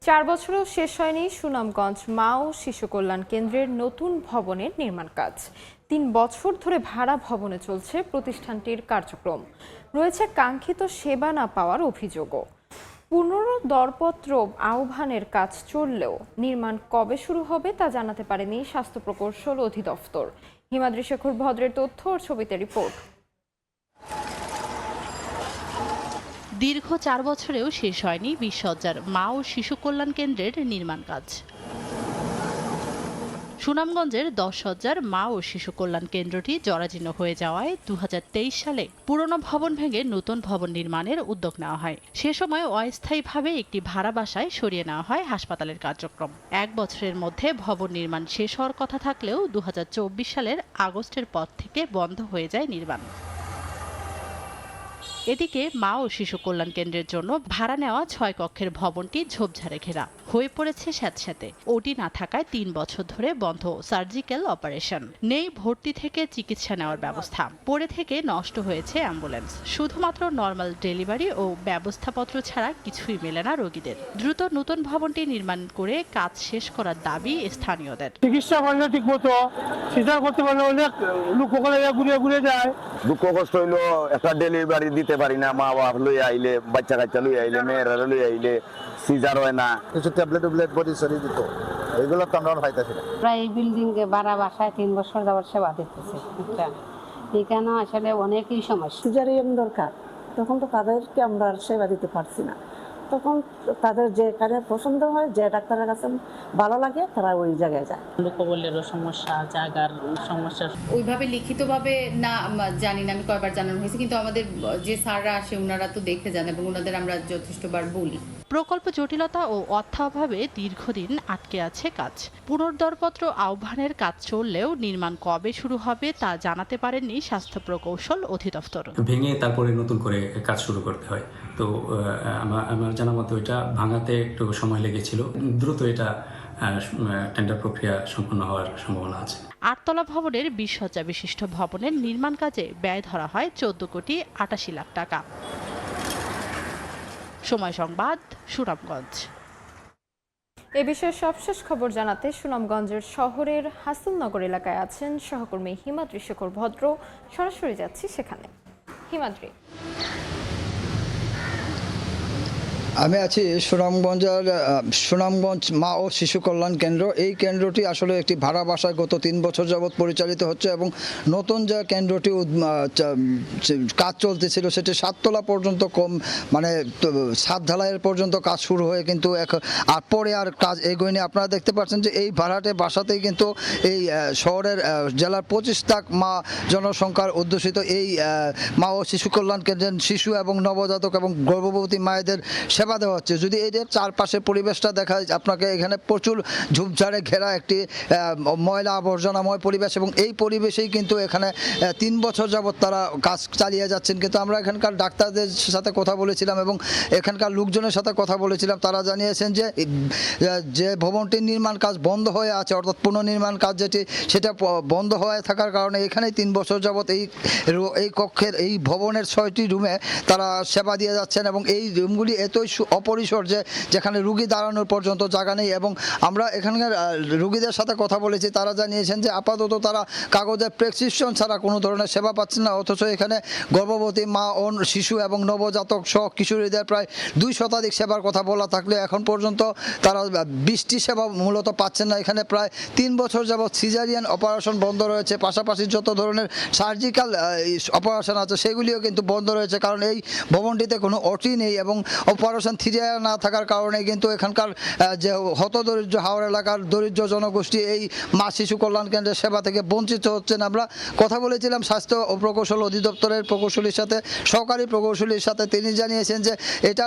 চার বছরেও শেষ হয়নি সুনামগঞ্জ মা ও শিশু কল্যাণ কেন্দ্রের নতুন ভবনের নির্মাণ কাজ। 3 বছর ধরে ভাড়া ভবনে চলছে প্রতিষ্ঠানটির কার্যক্রম। রয়েছে কাঙ্ক্ষিত সেবা না পাওয়ার অভিযোগও। পুনর্দরপত্র আহ্বানের কাজ চললেও নির্মাণ কবে শুরু হবে তা জানাতে পারেনি স্বাস্থ্য প্রকৌশল অধিদপ্তর। হিমাদ্রি শেখর ভদ্রের তথ্য ও ছবিতে রিপোর্ট। দীর্ঘ 4 বছরেও শেষ হয়নি 20 শয্যার মা ও শিশু কল্যাণ কেন্দ্রের নির্মাণ কাজ। সুনামগঞ্জের 10 শয্যার মা ও শিশু কল্যাণ কেন্দ্রটি জরাজীর্ণ হয়ে যাওয়ায় 2023 সালে পুরনো ভবন ভেঙে নতুন ভবন নির্মাণের উদ্যোগ নেওয়া হয়। সে সময় অস্থায়ীভাবে একটি ভাড়া বাসায় সরিয়ে নেওয়া হয় হাসপাতালের কার্যক্রম। 1 বছরের মধ্যে ভবন নির্মাণ শেষ হওয়ার কথা থাকলেও 2024 সালের আগস্টের পর থেকে বন্ধ হয়ে যায় নির্মাণ। এদিকে মা ও শিশু কল্যাণ কেন্দ্রের জন্য ভাড়া নেওয়া 6 কক্ষের ভবনটি ঝোপঝাড়ে ঘেরা হয়ে পড়েছে স্যাঁতস্যাঁতে। ওটি না থাকায় 3 বছর ধরে বন্ধ সার্জিক্যাল অপারেশন, নেই ভর্তি থেকে চিকিৎসা নেওয়ার ব্যবস্থা, পড়ে থেকে নষ্ট হয়েছে অ্যাম্বুলেন্স। শুধুমাত্র নর্মাল ডেলিভারি ও ব্যবস্থাপত্র ছাড়া কিছুই মেলে না রোগীদের। দ্রুত নতুন ভবনটি নির্মাণ করে কাজ শেষ করার দাবি স্থানীয়দের। চিকিৎসা করলে ঠিক মতো সিজার করতে পারলে অনেক লোক ঘুরে ঘুরে যায়। দুঃখ কষ্ট হইলো একটা ডেলিভারি দিতে পারি না, মা বাপ লই আইলে, বাচ্চা কাচ্চা লই আইলে, মেয়েরা লই আইলে সিজার হয় না, কিছু ট্যাবলেট বডি সরি দিত, এগুলো তো আমরা পাইতেছি না। প্রায় এই বিল্ডিং এ ভাড়া বাসায় 3 বছর যাওয়ার সেবা দিতেছে। এখানে আসলে অনেকই সমস্যা। সিজারিয়ান দরকার, তখন তো তাদেরকে আমরা সেবা দিতে পারছি না। তখন তাদের যেখানে পছন্দ হয়, যে ডাক্তারের কাছে ভালো লাগে তারা ওই জায়গায় যায়। লোকবলেরও সমস্যা, জায়গার সমস্যা। ওইভাবে লিখিতভাবে না জানি না আমি কয়বার জানানো হয়েছে, কিন্তু আমাদের যে স্যাররা আসে ওনারা তো দেখে যান এবং ওনাদের আমরা যথেষ্টবার বলি। প্রকল্প জটিলতা ও অর্থাভাবে দীর্ঘদিন আটকে আছে কাজ। পুনর্দরপত্র আহ্বানের কাজ চললেও নির্মাণ কবে শুরু হবে তা জানাতে পারেননি স্বাস্থ্য প্রকৌশল অধিদপ্তর। ভেঙে তারপরে নতুন করে কাজ শুরু করতে হয়, তো আমার জানা মতো এটা ভাঙাতে একটু সময় লেগেছিল। দ্রুত এটা টেন্ডার প্রক্রিয়া সম্পন্ন হওয়ার সম্ভাবনা আছে। 8 তলা ভবনের 20 শয্যা বিশিষ্ট ভবনের নির্মাণ কাজে ব্যয় ধরা হয় 14,88 লাখ টাকা। সময় সংবাদ, সুনামগঞ্জ। এ বিষয়ে সবশেষ খবর জানাতে সুনামগঞ্জের শহরের হাসিলনগর এলাকায় আছেন সহকর্মী হিমাদ্রি শেখর ভদ্র। সরাসরি যাচ্ছি সেখানে। হিমাদ্রি, আমি আছি সুনামগঞ্জ মা ও শিশু কল্যাণ কেন্দ্র। এই কেন্দ্রটি আসলে একটি ভাড়া বাসায় গত 3 বছর যাবৎ পরিচালিত হচ্ছে এবং নতুন যে কেন্দ্রটি কাজ চলতেছিল সেটি 7 তলা পর্যন্ত মানে 7 ঢালাইয়ের পর্যন্ত কাজ শুরু হয়ে কিন্তু পরে আর কাজ এগোয়নি। আপনারা দেখতে পাচ্ছেন যে এই ভাড়াটে বাসাতেই কিন্তু এই শহরের জেলার 25 লাখ মা জনসংখ্যার অধ্যুষিত এই মা ও শিশু কল্যাণ কেন্দ্রের শিশু এবং নবজাতক এবং গর্ভবতী মায়েদের সেবা সেবা দেওয়া হচ্ছে। যদি এই যে চারপাশে পরিবেশটা দেখা যায় আপনাকে, এখানে প্রচুর ঝোপঝাড়ে ঘেরা একটি ময়লা আবর্জনাময় পরিবেশ, এবং এই পরিবেশেই কিন্তু এখানে 3 বছর যাবৎ তারা কাজ চালিয়ে যাচ্ছেন। কিন্তু আমরা এখানকার ডাক্তারদের সাথে কথা বলেছিলাম এবং এখানকার লোকজনের সাথে কথা বলেছিলাম, তারা জানিয়েছেন যে ভবনটির নির্মাণ কাজ বন্ধ হয়ে আছে, অর্থাৎ পুনর্নির্মাণ কাজ যেটি সেটা বন্ধ হয়ে থাকার কারণে এখানে 3 বছর যাবৎ এই কক্ষের এই ভবনের 6টি রুমে তারা সেবা দিয়ে যাচ্ছেন, এবং এই রুমগুলি এতই অপরিসর যে যেখানে রুগী দাঁড়ানোর পর্যন্ত জায়গা নেই। এবং আমরা এখানকার রুগীদের সাথে কথা বলেছি, তারা জানিয়েছেন যে আপাতত তারা কাগজের প্রেসক্রিপশন ছাড়া কোনো ধরনের সেবা পাচ্ছেন না, অথচ এখানে গর্ভবতী মা ও শিশু এবং নবজাতক সহ কিশোরীদের প্রায় 2 শতাধিক সেবার কথা বলা থাকলে এখন পর্যন্ত তারা 20টি সেবা মূলত পাচ্ছেন না। এখানে প্রায় 3 বছর যাবৎ সিজারিয়ান অপারেশন বন্ধ রয়েছে, পাশাপাশি যত ধরনের সার্জিক্যাল অপারেশন আছে সেগুলিও কিন্তু বন্ধ রয়েছে, কারণ এই ভবনটিতে কোনো ওটি নেই এবং অপারেশন থিয়েটার না থাকার কারণে কিন্তু এখানকার যে হতদরিদ্র হাওড় এলাকার দরিদ্র জনগোষ্ঠী এই মা শিশু কল্যাণ কেন্দ্রের সেবা থেকে বঞ্চিত হচ্ছেন। আমরা কথা বলেছিলাম স্বাস্থ্য ও প্রকৌশল অধিদপ্তরের প্রকৌশলীর সাথে, সহকারী প্রকৌশলীর সাথে, তিনি জানিয়েছেন যে এটা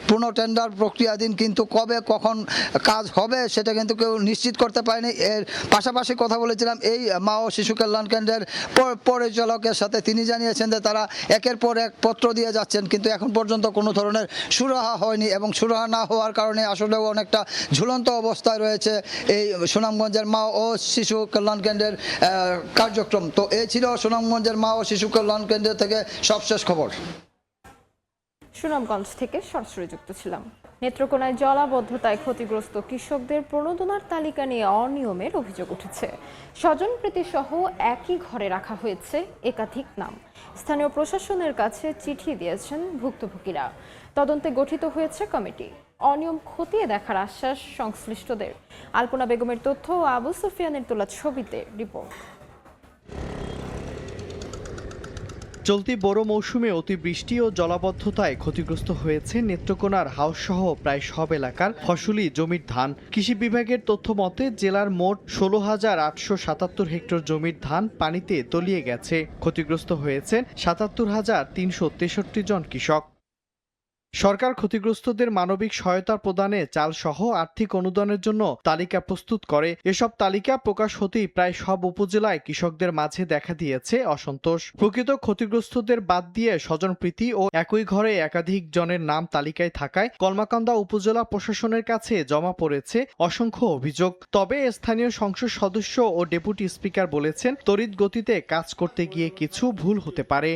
পুনঃ টেন্ডার প্রক্রিয়াধীন, কিন্তু কবে কখন কাজ হবে সেটা কিন্তু কেউ নিশ্চিত করতে পারেনি। এর পাশাপাশি কথা বলেছিলাম এই মা ও শিশু কল্যাণ কেন্দ্রের পরিচালকের সাথে, তিনি জানিয়েছেন যে তারা একের পর এক পত্র দিয়ে যাচ্ছেন, কিন্তু এখন পর্যন্ত কোনো ধরনের সুরাহা হয়নি, এবং সুরাহা না হওয়ার কারণে আসলেও অনেকটা ঝুলন্ত অবস্থায় রয়েছে এই সুনামগঞ্জের মা ও শিশু কল্যাণ কেন্দ্রের কার্যক্রম। তো এই ছিল সুনামগঞ্জের মা ও শিশু কল্যাণ কেন্দ্র থেকে সবশেষ খবর। সুনামগঞ্জ থেকে সরাসরি যুক্ত ছিলাম। নেত্রকোনায় জলাবদ্ধতায় ক্ষতিগ্রস্ত কৃষকদের প্রণোদনার তালিকা নিয়ে অনিয়মের অভিযোগ উঠেছে। স্বজনপ্রীতি সহ একই ঘরে রাখা হয়েছে একাধিক নাম। স্থানীয় প্রশাসনের কাছে চিঠি দিয়েছেন ভুক্তভোগীরা। তদন্তে গঠিত হয়েছে কমিটি। অনিয়ম খতিয়ে দেখার আশ্বাস সংশ্লিষ্টদের। আলপনা বেগমের তথ্য ও আবু সুফিয়ানের তোলা ছবিতে রিপোর্ট। চলতি বড় মৌসুমে অতিবৃষ্টি ও জলাবদ্ধতায় ক্ষতিগ্রস্ত হয়েছে নেত্রকোনার হাউসসহ প্রায় সব এলাকার ফসলি জমির ধান। কৃষি বিভাগের তথ্য মতে জেলার মোট 16,877 হেক্টর জমির ধান পানিতে তলিয়ে গেছে। ক্ষতিগ্রস্ত হয়েছেন 77,363 জন কৃষক। সরকার ক্ষতিগ্রস্তদের মানবিক সহায়তা প্রদানে চালসহ আর্থিক অনুদানের জন্য তালিকা প্রস্তুত করে। এসব তালিকা প্রকাশ হতেই প্রায় সব উপজেলায় কৃষকদের মাঝে দেখা দিয়েছে অসন্তোষ। প্রকৃত ক্ষতিগ্রস্তদের বাদ দিয়ে স্বজনপ্রীতি ও একই ঘরে একাধিক জনের নাম তালিকায় থাকায় কলমাকান্দা উপজেলা প্রশাসনের কাছে জমা পড়েছে অসংখ্য অভিযোগ। তবে স্থানীয় সংসদ সদস্য ও ডেপুটি স্পিকার বলেছেন, তড়িৎ গতিতে কাজ করতে গিয়ে কিছু ভুল হতে পারে।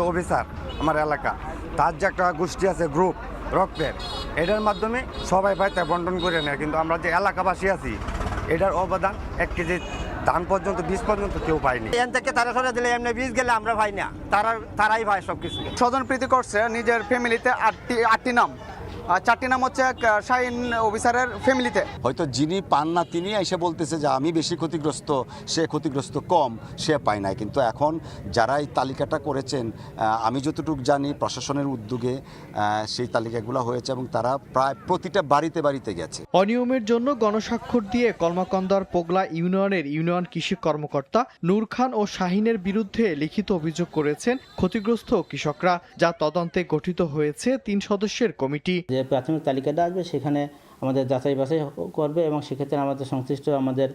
অফিসার আমার এলাকা, তার যে একটা গোষ্ঠী আছে গ্রুপ রক্তের, এটার মাধ্যমে সবাই পাইতে বন্টন করে নেয়, কিন্তু আমরা যে এলাকাবাসী আছি এটার অবদান 1 কেজি ধান পর্যন্ত বীজ পর্যন্ত কেউ পায়নি। এখান থেকে তারা সরে দিলে এমনি বীজ গেলে আমরা পাই না, তারাই পায় সবকিছু। স্বজনপ্রীতি করছে নিজের ফ্যামিলিতে 8টি নাম, 4টি নাম হচ্ছে শাহিন অফিসারের ফ্যামিলিতে। হয়তো যিনি পান না তিনি এসে বলতেছে যে আমি বেশি ক্ষতিগ্রস্ত, সে ক্ষতিগ্রস্ত কম, সে পায় নাই। কিন্তু এখন যারা এই তালিকাটা করেছেন, আমি যতটুকু জানি প্রশাসনের উদ্যোগে সেই তালিকাগুলো হয়েছে এবং তারা প্রায় প্রতিটা বাড়িতে বাড়িতে গেছে। অনিয়মের জন্য গণস্বাক্ষর দিয়ে কলমাকান্দার পোগলা ইউনিয়নের ইউনিয়ন কৃষি কর্মকর্তা নূর খান ও শাহিনের বিরুদ্ধে লিখিত অভিযোগ করেছেন ক্ষতিগ্রস্ত কৃষকরা, যা তদন্তে গঠিত হয়েছে 3 সদস্যের কমিটি। যে প্রাথমিক তালিকাটা আসবে সেখানে আমাদের যাচাই বাছাই করবে এবং সেক্ষেত্রে আমাদের সংশ্লিষ্ট আমাদের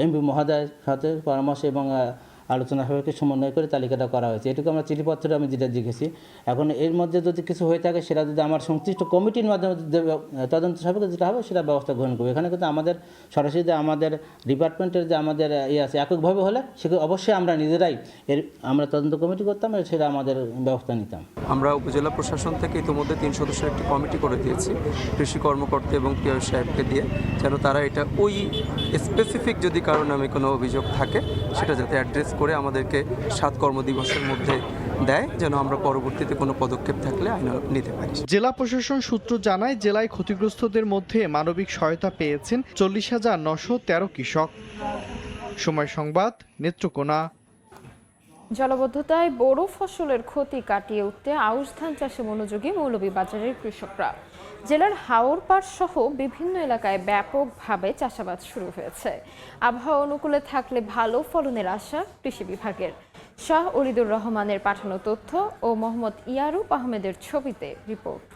এমপি মহোদয়ের সাথে পরামর্শ এবং আলোচনা সাপেক্ষে সমন্বয় করে তালিকাটা করা হয়েছে। এটুকু আমরা চিঠিপত্রে আমি যেটা দেখেছি। এখন এর মধ্যে যদি কিছু হয়ে থাকে সেটা যদি আমার সংশ্লিষ্ট কমিটির মাধ্যমে তদন্ত সাপেক্ষে যেটা হবে সেটা ব্যবস্থা গ্রহণ করবে। এখানে কিন্তু আমাদের সরাসরি যে আমাদের ডিপার্টমেন্টের যে আমাদের আছে এককভাবে হলে সেগুলো অবশ্যই আমরা নিজেরাই আমরা তদন্ত কমিটি করতাম, সেটা আমাদের ব্যবস্থা নিতাম। আমরা উপজেলা প্রশাসন থেকে ইতিমধ্যে 3 সদস্যের একটি কমিটি করে দিয়েছি কৃষি কর্মকর্তা এবং পিও সাহেবকে দিয়ে, যেন তারা এটা ওই স্পেসিফিক যদি কারো নামে কোনো অভিযোগ থাকে সেটা যাতে অ্যাড্রেস করে আমাদেরকে 7 কর্মদিবসের মধ্যে দেয়, যেন আমরা পরবর্তীতে কোনো পদক্ষেপ থাকলে আইন নিতে পারি। জেলা প্রশাসন সূত্র জানায়, জেলায় ক্ষতিগ্রস্তদের মধ্যে মানবিক সহায়তা পেয়েছেন 40,913 কৃষক। সময় সংবাদ, নেত্রকোনা। জলাবদ্ধতায় বড় ফসলের ক্ষতি কাটিয়ে উঠতে আউশ ধান চাষে মনোযোগী মৌলভীবাজারের কৃষকরা। জেলার হাওরপাড় সহ বিভিন্ন এলাকায় ব্যাপকভাবে চাষাবাদ শুরু হয়েছে। আবহাওয়া অনুকূলে থাকলে ভালো ফলনের আশা কৃষি বিভাগের। শাহ ওলিদুর রহমানের পাঠানো তথ্য ও মোহাম্মদ ইয়ারুপ আহমেদের ছবিতে রিপোর্ট।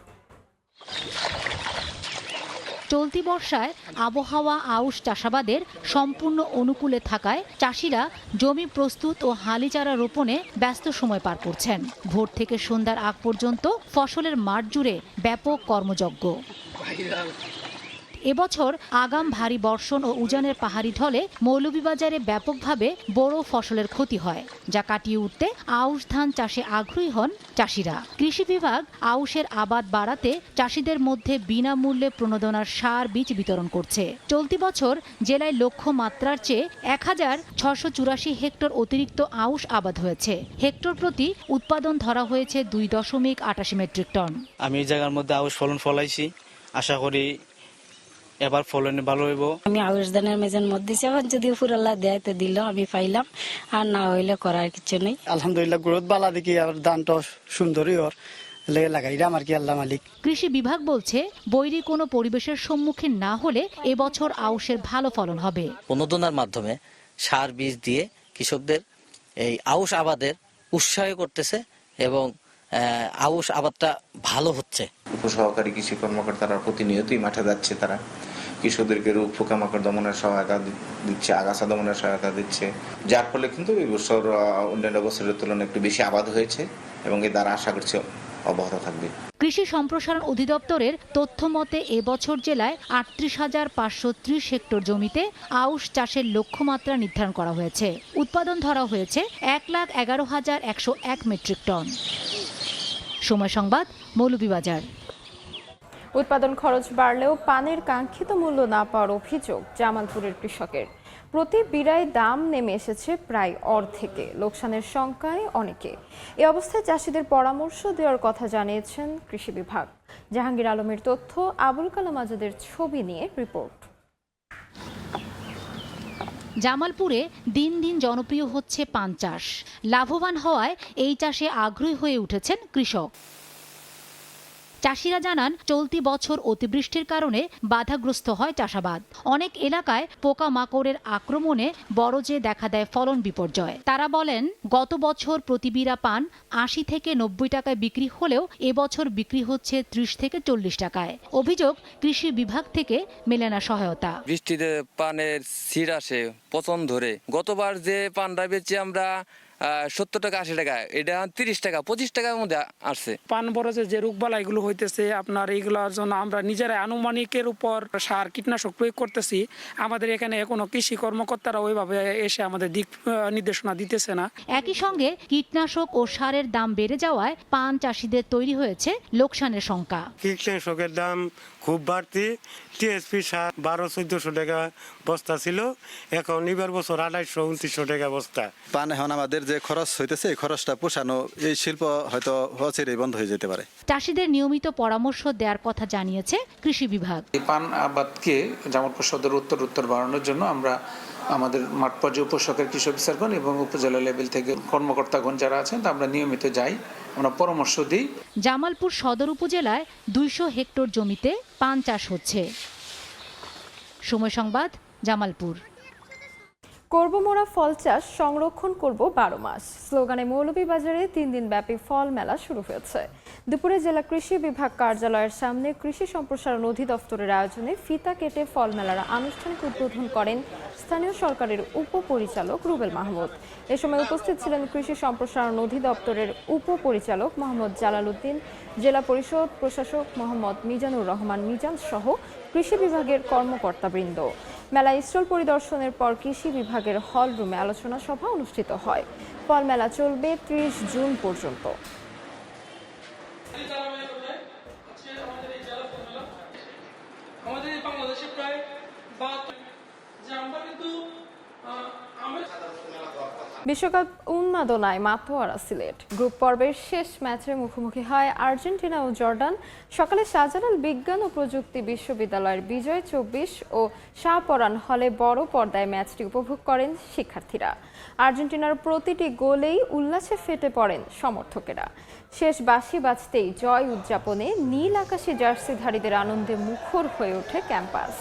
চলতি বর্ষায় আবহাওয়া আউশ চাষাবাদের সম্পূর্ণ অনুকূলে থাকায় চাষিরা জমি প্রস্তুত ও হালি চারা রোপণে ব্যস্ত সময় পার করছেন। ভোর থেকে সন্ধ্যার আগ পর্যন্ত ফসলের মাঠ জুড়ে ব্যাপক কর্মযজ্ঞ। এবছর আগাম ভারী বর্ষণ ও উজানের পাহাড়ি ঢলে মৌলভীবাজারে ব্যাপকভাবে বড় ফসলের ক্ষতি হয়, যা কাটিয়ে উঠতে আউশ ধান চাষে আগ্রহী হন চাষিরা। কৃষি বিভাগ আউশের আবাদ বাড়াতে চাষিদের মধ্যে বিনামূল্যে প্রণোদনার সার বীজ বিতরণ করছে। চলতি বছর জেলায় লক্ষ্যমাত্রার চেয়ে ১,৬৮৪ হেক্টর অতিরিক্ত আউশ আবাদ হয়েছে। হেক্টর প্রতি উৎপাদন ধরা হয়েছে 2.88 মেট্রিক টন। আমি এই জায়গার মধ্যে আউশ ফলাইছি, আশা করি এবার ফলন ভালো হইব। আমি আউশ ধানের মেজের মধ্যে এখন যদি ফুরাল্লা দেয় তো দিল, আমি পাইলাম, আর না হইলে করার কিছু নেই। আলহামদুলিল্লাহ গ্রোথ বালা দেখি আর ধানটা সুন্দরই ওর লাগাইলাম আর কি, আল্লাহ মালিক। কৃষি বিভাগ বলছে বৈরী কোনো পরিবেশের সম্মুখীন না হলে এবছর আউশের ভালো ফলন হবে। প্রণোদনার মাধ্যমে সার বীজ দিয়ে কৃষকদের এই আউশ আবাদের উৎসাহ করতেছে এবং আউশ আবাদটা ভালো হচ্ছে। উপসহকারী কৃষি কর্মকর্তারা প্রতিনিয়তই মাঠে যাচ্ছে, তারা কৃষকদেরকে রোগ পোকামাকড় দমনের সহায়তা দিচ্ছে, আগাছা দমনের সহায়তা দিচ্ছে, যার ফলে কিন্তু এই বছর অন্যান্য বছরের তুলনায় একটু বেশি আবাদ হয়েছে এবং এর দ্বারা আশা করছি অব্যাহত থাকবে। কৃষি সম্প্রসারণ অধিদপ্তরের তথ্য মতে এবছর জেলায় ৩৮,৫৩০ হেক্টর জমিতে আউশ চাষের লক্ষ্যমাত্রা নির্ধারণ করা হয়েছে। উৎপাদন ধরা হয়েছে ১,১১,১০১ মেট্রিক টন। সময় সংবাদ, মৌলভীবাজার। উৎপাদন খরচ বাড়লেও পানের কাঙ্ক্ষিত মূল্য না পাওয়ার অভিযোগ জামালপুরের কৃষকের। প্রতি বিড়ায় দাম নেমে এসেছে প্রায় অর্ধেকে, লোকসানের শঙ্কায় অনেকে। এ অবস্থায় চাষিদের পরামর্শ দেওয়ার কথা জানিয়েছেন কৃষি বিভাগ। জাহাঙ্গীর আলমের তথ্য, আবুল কালাম আজাদের ছবি নিয়ে রিপোর্ট। জামালপুরে দিন দিন জনপ্রিয় হচ্ছে পান চাষ। লাভবান হওয়ায় এই চাষে আগ্রহী হয়ে উঠেছেন কৃষক। চাষিরা জানান, চলতি বছর অতিবৃষ্টির কারণে বাধাগ্রস্ত হয় চাষাবাদ। অনেক এলাকায় পোকামাকড়ের আক্রমণে বরজে দেখা দেয় ফলন বিপর্যয়। তারা বলেন, গত বছর প্রতি বিড়া পান ৮০ থেকে ৯০ টাকায় বিক্রি হলেও এবছর বিক্রি হচ্ছে ৩০ থেকে ৪০ টাকায়। অভিযোগ, কৃষি বিভাগ থেকে মেলে না সহায়তা। বৃষ্টিতে পানের ছিঁড় আসে, পচন ধরে। গতবার যে পানটা বেচে আমরা ৭০ টাকা ৮০ টাকা, এটা ৩০ টাকা ২৫ টাকার মধ্যে আসছে। পান বরজে যে রোগবালা এগুলো হইতেছে, আপনার এইগুলোর জন্য আমরা নিজেরাই আনুমানিকের উপর সার কীটনাশক প্রয়োগ করতেছি। আমাদের এখানে এখনো কৃষি কর্মকর্তারা ওইভাবে এসে আমাদের দিক নির্দেশনা দিতেছে না। একই সঙ্গে কীটনাশক ও সারের দাম বেড়ে যাওয়ায় পান চাষিদের তৈরি হয়েছে লোকসানের শঙ্কা। কীটনাশকের দাম খুব বাড়তি। টিএসপি সার ১২00-১৪০০ টাকা বস্তা ছিল, এখন এবার বছর ২৮০০-২৯০০ টাকা বস্তা। পান এখন আমাদের যে খরচ হইতেছে, এই খরচটা পোষানো, এই শিল্প হয়তো অচিরেই বন্ধ হয়ে যেতে পারে। চাষিদের নিয়মিত পরামর্শ দেওয়ার কথা জানিয়েছে কৃষি বিভাগ। এই পান আবাদকে জামালপুর সদর উত্তর বাড়ানোর জন্য আমরা আমাদের মাঠ পর্যায়ে উপসহকারী কৃষি অফিসারগণ এবং উপজেলা লেভেল থেকে কর্মকর্তাগণ যারা আছেন, তা আমরা নিয়মিত যাই, আমরা পরামর্শ দিই। জামালপুর সদর উপজেলায় ২০০ হেক্টর জমিতে পান চাষ হচ্ছে। সময় সংবাদ, জামালপুর। করব মোরা ফল চাষ, সংরক্ষণ করব ১২ মাস স্লোগানে মৌলভীবাজারে ৩ দিন ব্যাপী ফল মেলা শুরু হয়েছে। দুপুরে জেলা কৃষি বিভাগ কার্যালয়ের সামনে কৃষি সম্প্রসারণ অধিদপ্তরের আয়োজনে ফিতা কেটে ফল মেলার আনুষ্ঠানিক উদ্বোধন করেন স্থানীয় সরকারের উপপরিচালক রুবেল মাহমুদ। এ সময় উপস্থিত ছিলেন কৃষি সম্প্রসারণ অধিদপ্তরের উপপরিচালক মোহাম্মদ জালাল উদ্দিন, জেলা পরিষদ প্রশাসক মোহাম্মদ মিজানুর রহমান মিজান সহ কৃষি বিভাগের কর্মকর্তাবৃন্দ। মেলা স্টল পরিদর্শনের পর কৃষি বিভাগের হল রুমে আলোচনা সভা অনুষ্ঠিত হয়। ফল মেলা চলবে ৩০ জুন পর্যন্ত। বিশ্বকাপ উন্মাদনায় মাতোয়ারা সিলেট। গ্রুপ পর্বের শেষ ম্যাচে মুখোমুখি হয় আর্জেন্টিনা ও জর্ডান। সকালে শাহজালাল বিজ্ঞান ও প্রযুক্তি বিশ্ববিদ্যালয়ের বিজয় ২৪ ও শাহপরান হলে বড় পর্দায় ম্যাচটি উপভোগ করেন শিক্ষার্থীরা। আর্জেন্টিনার প্রতিটি গোলেই উল্লাসে ফেটে পড়েন সমর্থকেরা। শেষ বাঁশি বাজতেই জয় উদযাপনে নীল আকাশী জার্সিধারীদের আনন্দে মুখর হয়ে ওঠে ক্যাম্পাস।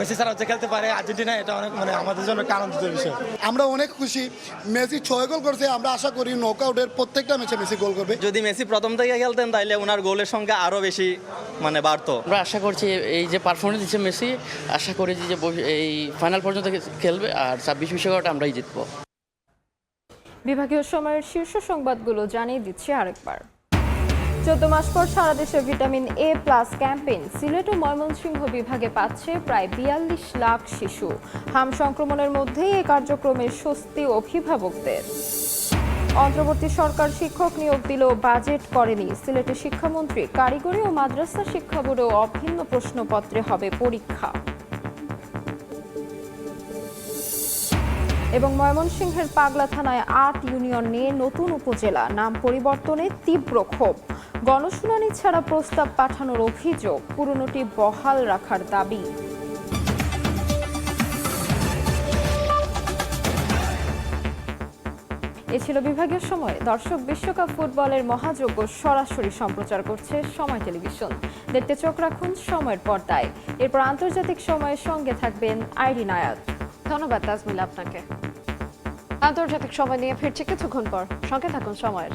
মেসি ছাড়া হচ্ছে খেলতে পারে আর্জেন্টিনা, এটা অনেক মানে আমাদের জন্য একটা আনন্দিত বিষয়। আমরা অনেক খুশি, মেসি 6 গোল করছে, আমরা আশা করি নকআউটের প্রত্যেকটা ম্যাচে মেসি গোল করবে। যদি মেসি প্রথম থেকে খেলতেন তাইলে ওনার গোলের সংখ্যা আরো বেশি মানে বাড়তো। আমরা আশা করছি এই যে পারফরমেন্স দিচ্ছে মেসি, আশা করি যে এই ফাইনাল পর্যন্ত খেলবে আর 26 বিশ্বকাপটা আমরাই জিতবো। বিভাগীয় সময়ের শীর্ষ সংবাদগুলো জানিয়ে দিচ্ছি আরেকবার। 14 মাস পর সারা দেশে vitamin A plus campaign. Sylhet ও ময়মনসিংহ বিভাগে পাচ্ছে প্রায় 42 লাখ শিশু। হাম সংক্রমণের মধ্যেই এই কার্যক্রমের স্বস্তি অভিভাবকদের। অন্তর্বর্তী সরকার শিক্ষক নিয়োগ দিলেও বাজেট করেনি সিলেটের শিক্ষামন্ত্রী। কারিগরি ও মাদ্রাসা শিক্ষা বোর্ডেও অভিন্ন প্রশ্নপত্রে হবে পরীক্ষা। এবং ময়মনসিংহের পাগলা থানায় 8 ইউনিয়ন নিয়ে নতুন উপজেলা নাম পরিবর্তনে তীব্র ক্ষোভ। গণশুনানি ছাড়া প্রস্তাব পাঠানোর অভিযোগ, পুরনোটি বহাল রাখার দাবি। এ ছিল বিভাগীয় সময়। দর্শক, বিশ্বকাপ ফুটবলের মহাযজ্ঞ সরাসরি সম্প্রচার করছে সময় টেলিভিশন। দেখতে চোখ রাখুন সময়ের পর্দায়। এরপর আন্তর্জাতিক সময়ের সঙ্গে থাকবেন আইরিন আয়াত। ধন্যবাদ তাজমিল আপনাকে। আন্তর্জাতিক সময় নিয়ে ফিরছে কিছুক্ষণ পর, সঙ্গে থাকুন সময়ের।